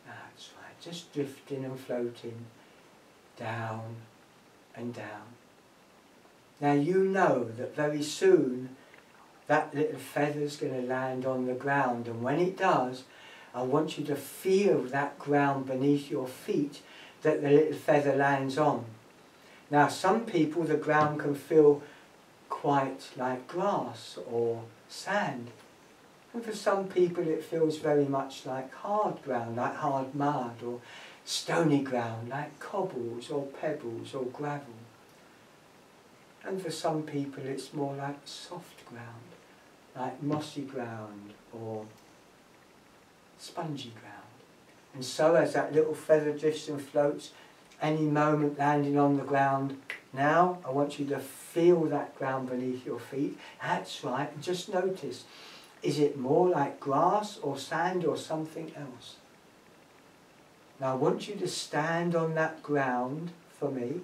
That's right, just drifting and floating, down and down. Now you know that very soon that little feather's going to land on the ground, and when it does, I want you to feel that ground beneath your feet that the little feather lands on. Now some people, the ground can feel quite like grass or sand, and for some people it feels very much like hard ground, like hard mud, or stony ground, like cobbles or pebbles or gravel. And for some people it's more like soft ground, like mossy ground or spongy ground. And so as that little feather drifts and floats, any moment landing on the ground, now I want you to feel that ground beneath your feet. That's right, and just notice, is it more like grass or sand or something else? Now I want you to stand on that ground for me,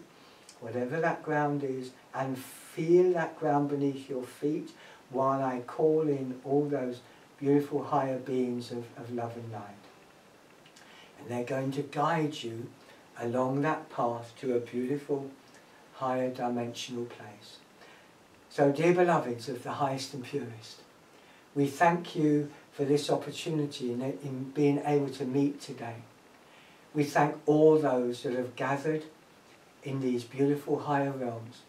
whatever that ground is, and feel that ground beneath your feet while I call in all those beautiful higher beings of love and light. And they're going to guide you along that path to a beautiful higher dimensional place. So dear beloveds of the highest and purest, we thank you for this opportunity in being able to meet today. We thank all those that have gathered in these beautiful higher realms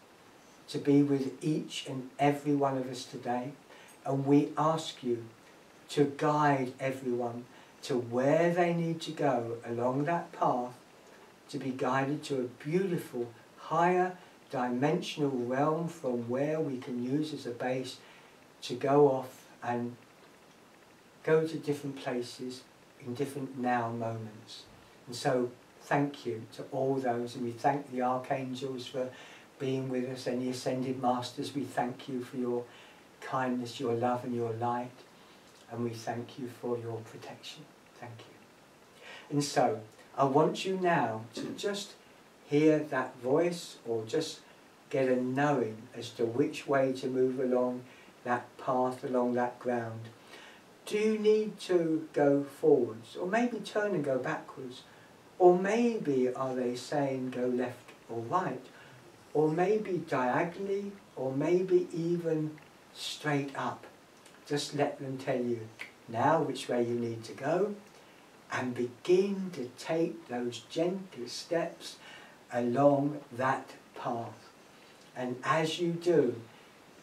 to be with each and every one of us today, and we ask you to guide everyone to where they need to go along that path to be guided to a beautiful higher dimensional realm from where we can use as a base to go off and go to different places in different now moments. And so thank you to all those, and we thank the archangels for being with us, and the ascended masters, we thank you for your kindness, your love and your light, and we thank you for your protection. Thank you. And so I want you now to just hear that voice, or just get a knowing as to which way to move along that path, along that ground. Do you need to go forwards, or maybe turn and go backwards? Or maybe are they saying go left or right? Or maybe diagonally, or maybe even straight up? Just let them tell you now which way you need to go, and begin to take those gentle steps along that path. And as you do,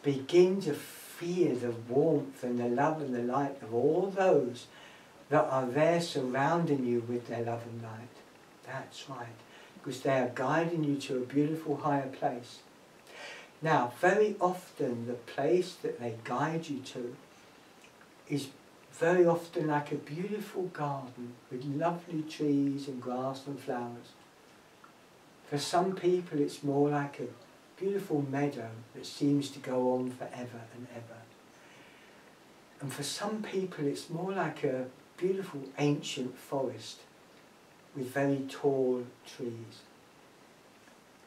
begin to feel the warmth and the love and the light of all those that are there surrounding you with their love and light. That's right. Because they are guiding you to a beautiful higher place. Now, very often the place that they guide you to is very often like a beautiful garden with lovely trees and grass and flowers. For some people it's more like a beautiful meadow that seems to go on forever and ever. And for some people it's more like a beautiful ancient forest with very tall trees.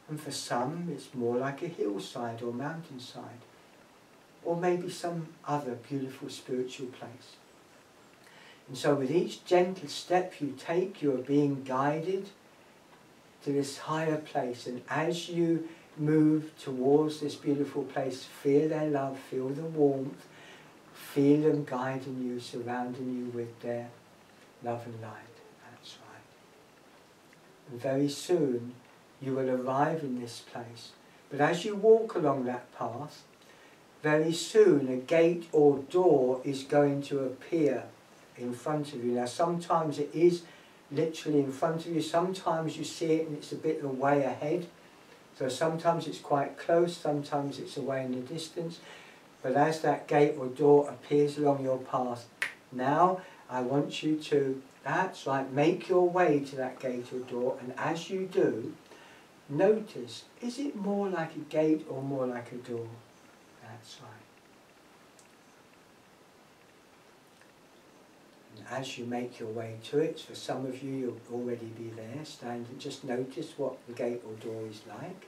And for some it's more like a hillside or mountainside, or maybe some other beautiful spiritual place. And so with each gentle step you take, you are being guided to this higher place, and as you move towards this beautiful place, feel their love, feel the warmth, feel them guiding you, surrounding you with their love and light. That's right. And very soon you will arrive in this place. But as you walk along that path, very soon a gate or door is going to appear in front of you. Now sometimes it is literally in front of you, sometimes you see it and it's a bit away ahead. So sometimes it's quite close, sometimes it's away in the distance. But as that gate or door appears along your path, now I want you to, that's right, make your way to that gate or door, and as you do, notice, is it more like a gate or more like a door? That's right. And as you make your way to it, for some of you, you'll already be there, stand and just notice what the gate or door is like.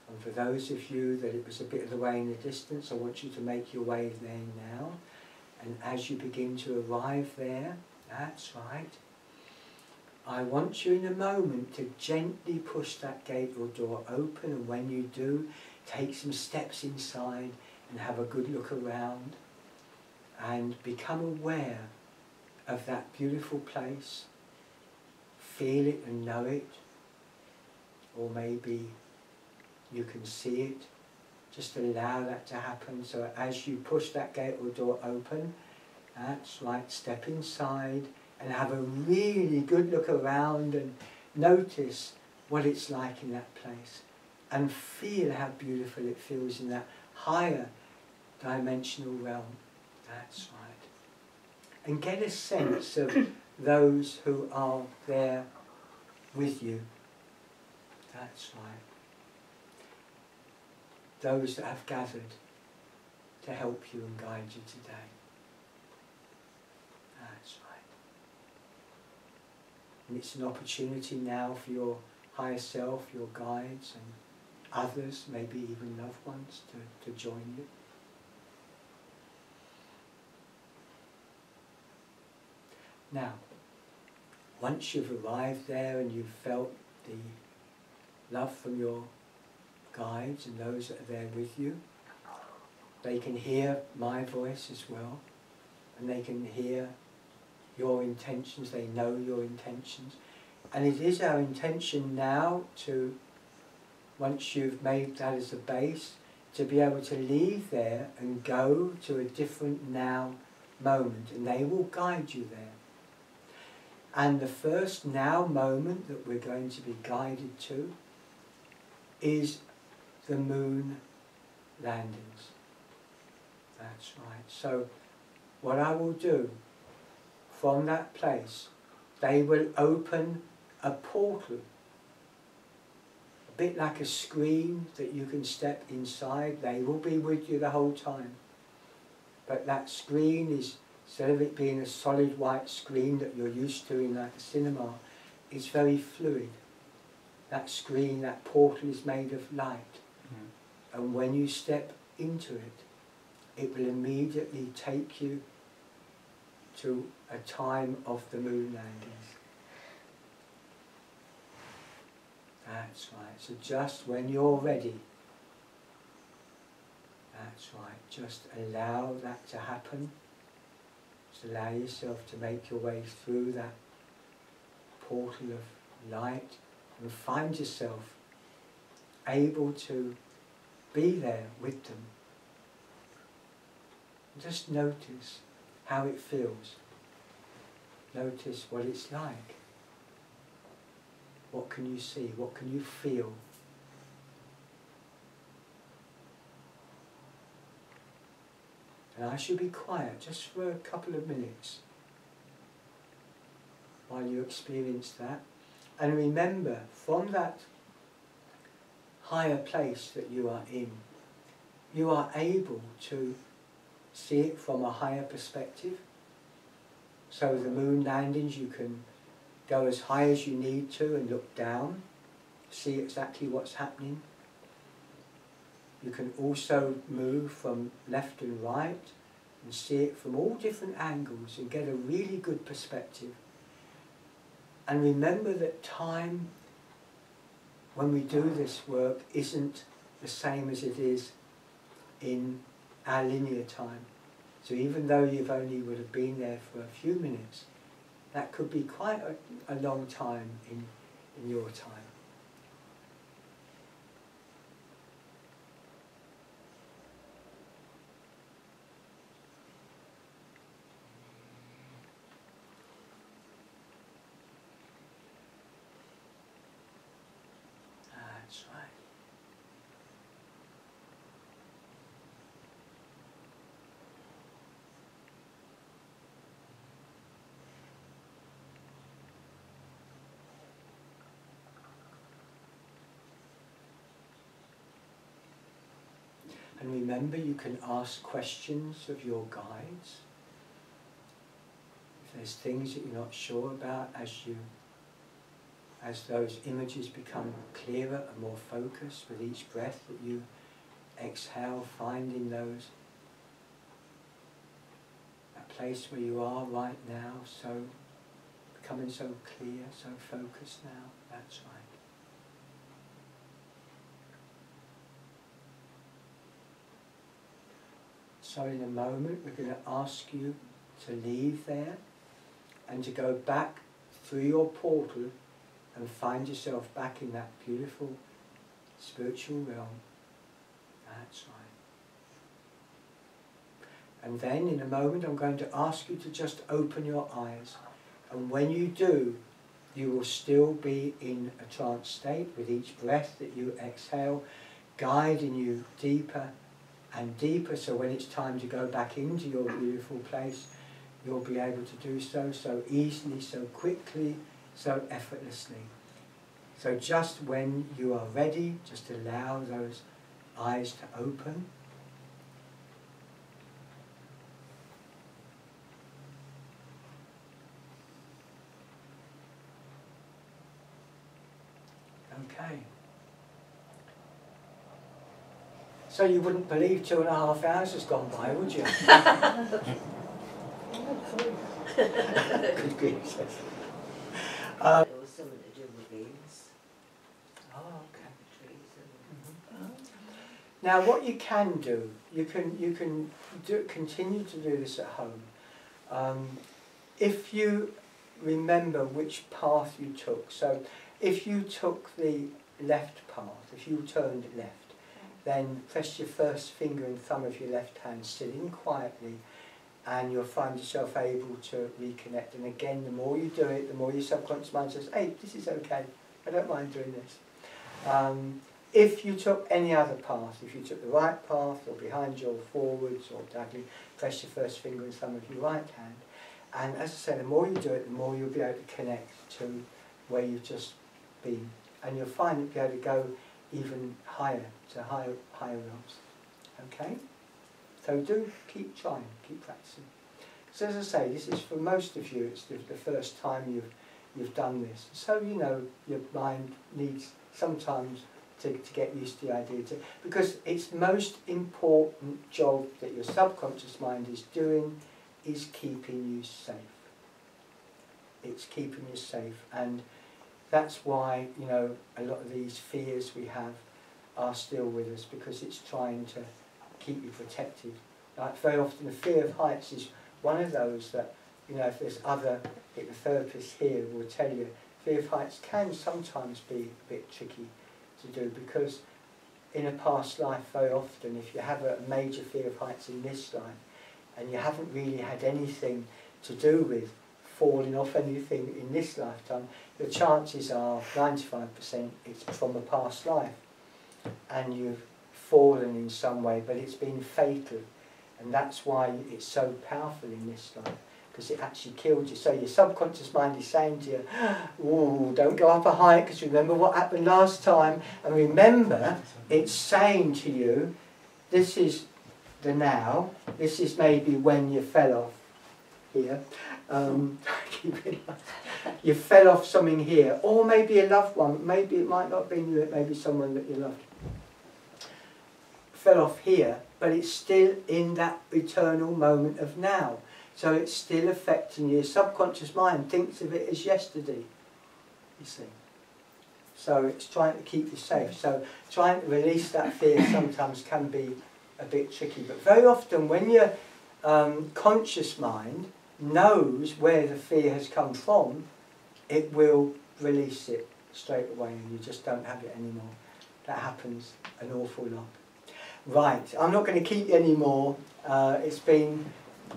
And for those of you that it was a bit of the way in the distance, I want you to make your way there now. And as you begin to arrive there, that's right, I want you in a moment to gently push that gate or door open, and when you do, take some steps inside and have a good look around and become aware of that beautiful place. Feel it and know it, or maybe you can see it. Just allow that to happen. So as you push that gate or door open, that's right, step inside and have a really good look around and notice what it's like in that place. And feel how beautiful it feels in that higher dimensional realm. That's right. And get a sense of those who are there with you. That's right. Those that have gathered to help you and guide you today. That's right. And it's an opportunity now for your higher self, your guides and others, maybe even loved ones, to join you. Now, once you've arrived there and you've felt the love from your guides and those that are there with you, they can hear my voice as well, and they can hear your intentions, they know your intentions. And it is our intention now to, once you've made that as a base, to be able to leave there and go to a different now moment, and they will guide you there. And the first now moment that we're going to be guided to is the moon landings. That's right. So what I will do, from that place, they will open a portal, a bit like a screen that you can step inside. They will be with you the whole time. But that screen is, instead of it being a solid white screen that you're used to in like a cinema, it's very fluid. That screen, that portal is made of light. And when you step into it, it will immediately take you to a time of the moon landings. That's right. So just when you're ready, that's right, just allow that to happen. Just allow yourself to make your way through that portal of light and find yourself able to be there with them. Just notice how it feels. Notice what it's like. What can you see? What can you feel? And I should be quiet just for a couple of minutes while you experience that. And remember, from that higher place that you are in, you are able to see it from a higher perspective. So the moon landings, you can go as high as you need to and look down, see exactly what's happening. You can also move from left and right and see it from all different angles and get a really good perspective. And remember that time, when we do this work, isn't the same as it is in our linear time. So even though you've only would have been there for a few minutes, that could be quite a long time in your time. That's right. And remember, you can ask questions of your guides. If there's things that you're not sure about, as those images become clearer and more focused with each breath that you exhale, finding that place where you are right now, so becoming so clear, so focused now. That's right. So in a moment we're going to ask you to leave there and to go back through your portal and find yourself back in that beautiful spiritual realm. That's right. And then in a moment I'm going to ask you to just open your eyes, and when you do, you will still be in a trance state with each breath that you exhale, guiding you deeper and deeper, so when it's time to go back into your beautiful place, you'll be able to do so easily, so quickly, so effortlessly. So just when you are ready, just allow those eyes to open. Okay. So you wouldn't believe 2.5 hours has gone by, would you? Good grief. It was something to do with beans. Oh, okay. Trees and Now, what you can do, you can continue to do this at home. If you remember which path you took, so if you took the left path, if you turned left, then press your first finger and thumb of your left hand, sitting quietly, and you'll find yourself able to reconnect. And again, the more you do it, the more your subconscious mind says, hey, this is okay, I don't mind doing this. If you took any other path, if you took the right path, or behind you, or forwards, or diagonally, press your first finger and thumb of your right hand. And as I say, the more you do it, the more you'll be able to connect to where you've just been. And you'll find you'll be able to go even higher, to higher realms. Okay? So do keep trying, keep practicing. So as I say, this is for most of you, it's the first time you've done this. So you know your mind needs sometimes to get used to the idea, because its most important job that your subconscious mind is doing is keeping you safe. It's keeping you safe, and that's why, you know, a lot of these fears we have are still with us, because it's trying to keep you protected. Like very often the fear of heights is one of those that, you know, if there's other hypnotherapists here will tell you, fear of heights can sometimes be a bit tricky to do, because in a past life very often, if you have a major fear of heights in this life and you haven't really had anything to do with falling off anything in this lifetime, the chances are 95% it's from a past life. And you've fallen in some way, but it's been fatal. And that's why it's so powerful in this life, because it actually killed you. So your subconscious mind is saying to you, ooh, don't go up a height, because remember what happened last time. And remember, it's saying to you, this is the now, this is maybe when you fell off here. You fell off something here, or maybe a loved one, maybe it might not be you, it may be someone that you loved. Fell off here, but it's still in that eternal moment of now. So it's still affecting you. Your subconscious mind thinks of it as yesterday, you see. So it's trying to keep you safe. So trying to release that fear sometimes can be a bit tricky. But very often when your conscious mind knows where the fear has come from, it will release it straight away and you just don't have it anymore. That happens an awful lot. Right, I'm not going to keep you anymore. It's been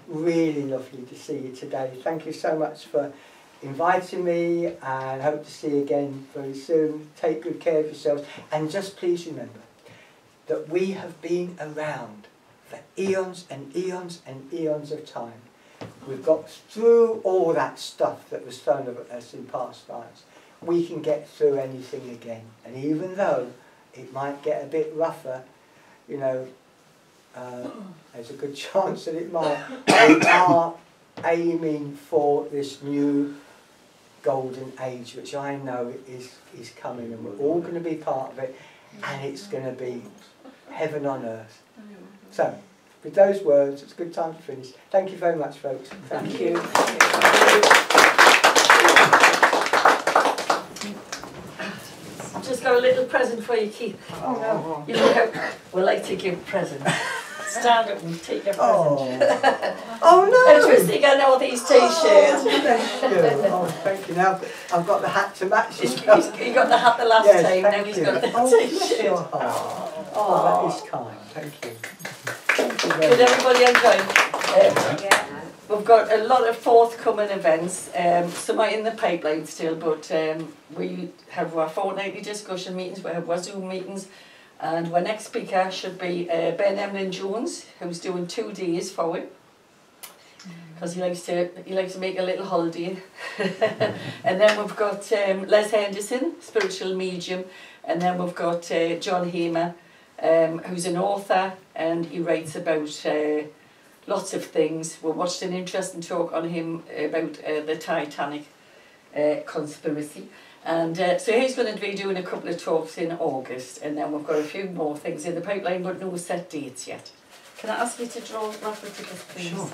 really lovely to see you today. Thank you so much for inviting me, and hope to see you again very soon. Take good care of yourselves, and just please remember that we have been around for eons and eons and eons of time. We've got through all that stuff that was thrown at us in past lives. We can get through anything again, and even though it might get a bit rougher, you know, there's a good chance that it might. We are aiming for this new golden age, which I know is coming, and we're all going to be part of it, and it's going to be heaven on earth. So, with those words, it's a good time to finish. Thank you very much, folks. Thank you. I've just got a little present for you, Keith. Oh no. You know how we like to give presents. Stand up and take your present. Oh no! Interesting, I know these t-shirts. Thank you. Oh, thank you. Now I've got the hat to match as well. He got the hat the last time, now he's got the t-shirt. Oh, that is kind. Thank you. Thank you very Did much. everybody enjoy? We've got a lot of forthcoming events, some are in the pipeline still, but we have our fortnightly discussion meetings, we have our Zoom meetings, and our next speaker should be Ben Emlyn-Jones, who's doing 2 days for it, because he likes to make a little holiday. And then we've got Les Henderson, spiritual medium, and then we've got John Hamer, who's an author, and he writes about lots of things. We watched an interesting talk on him about the Titanic conspiracy, and so he's going to be doing a couple of talks in August, and then we've got a few more things in the pipeline, but no set dates yet. Can I ask you to draw rough tickets, please? Sure.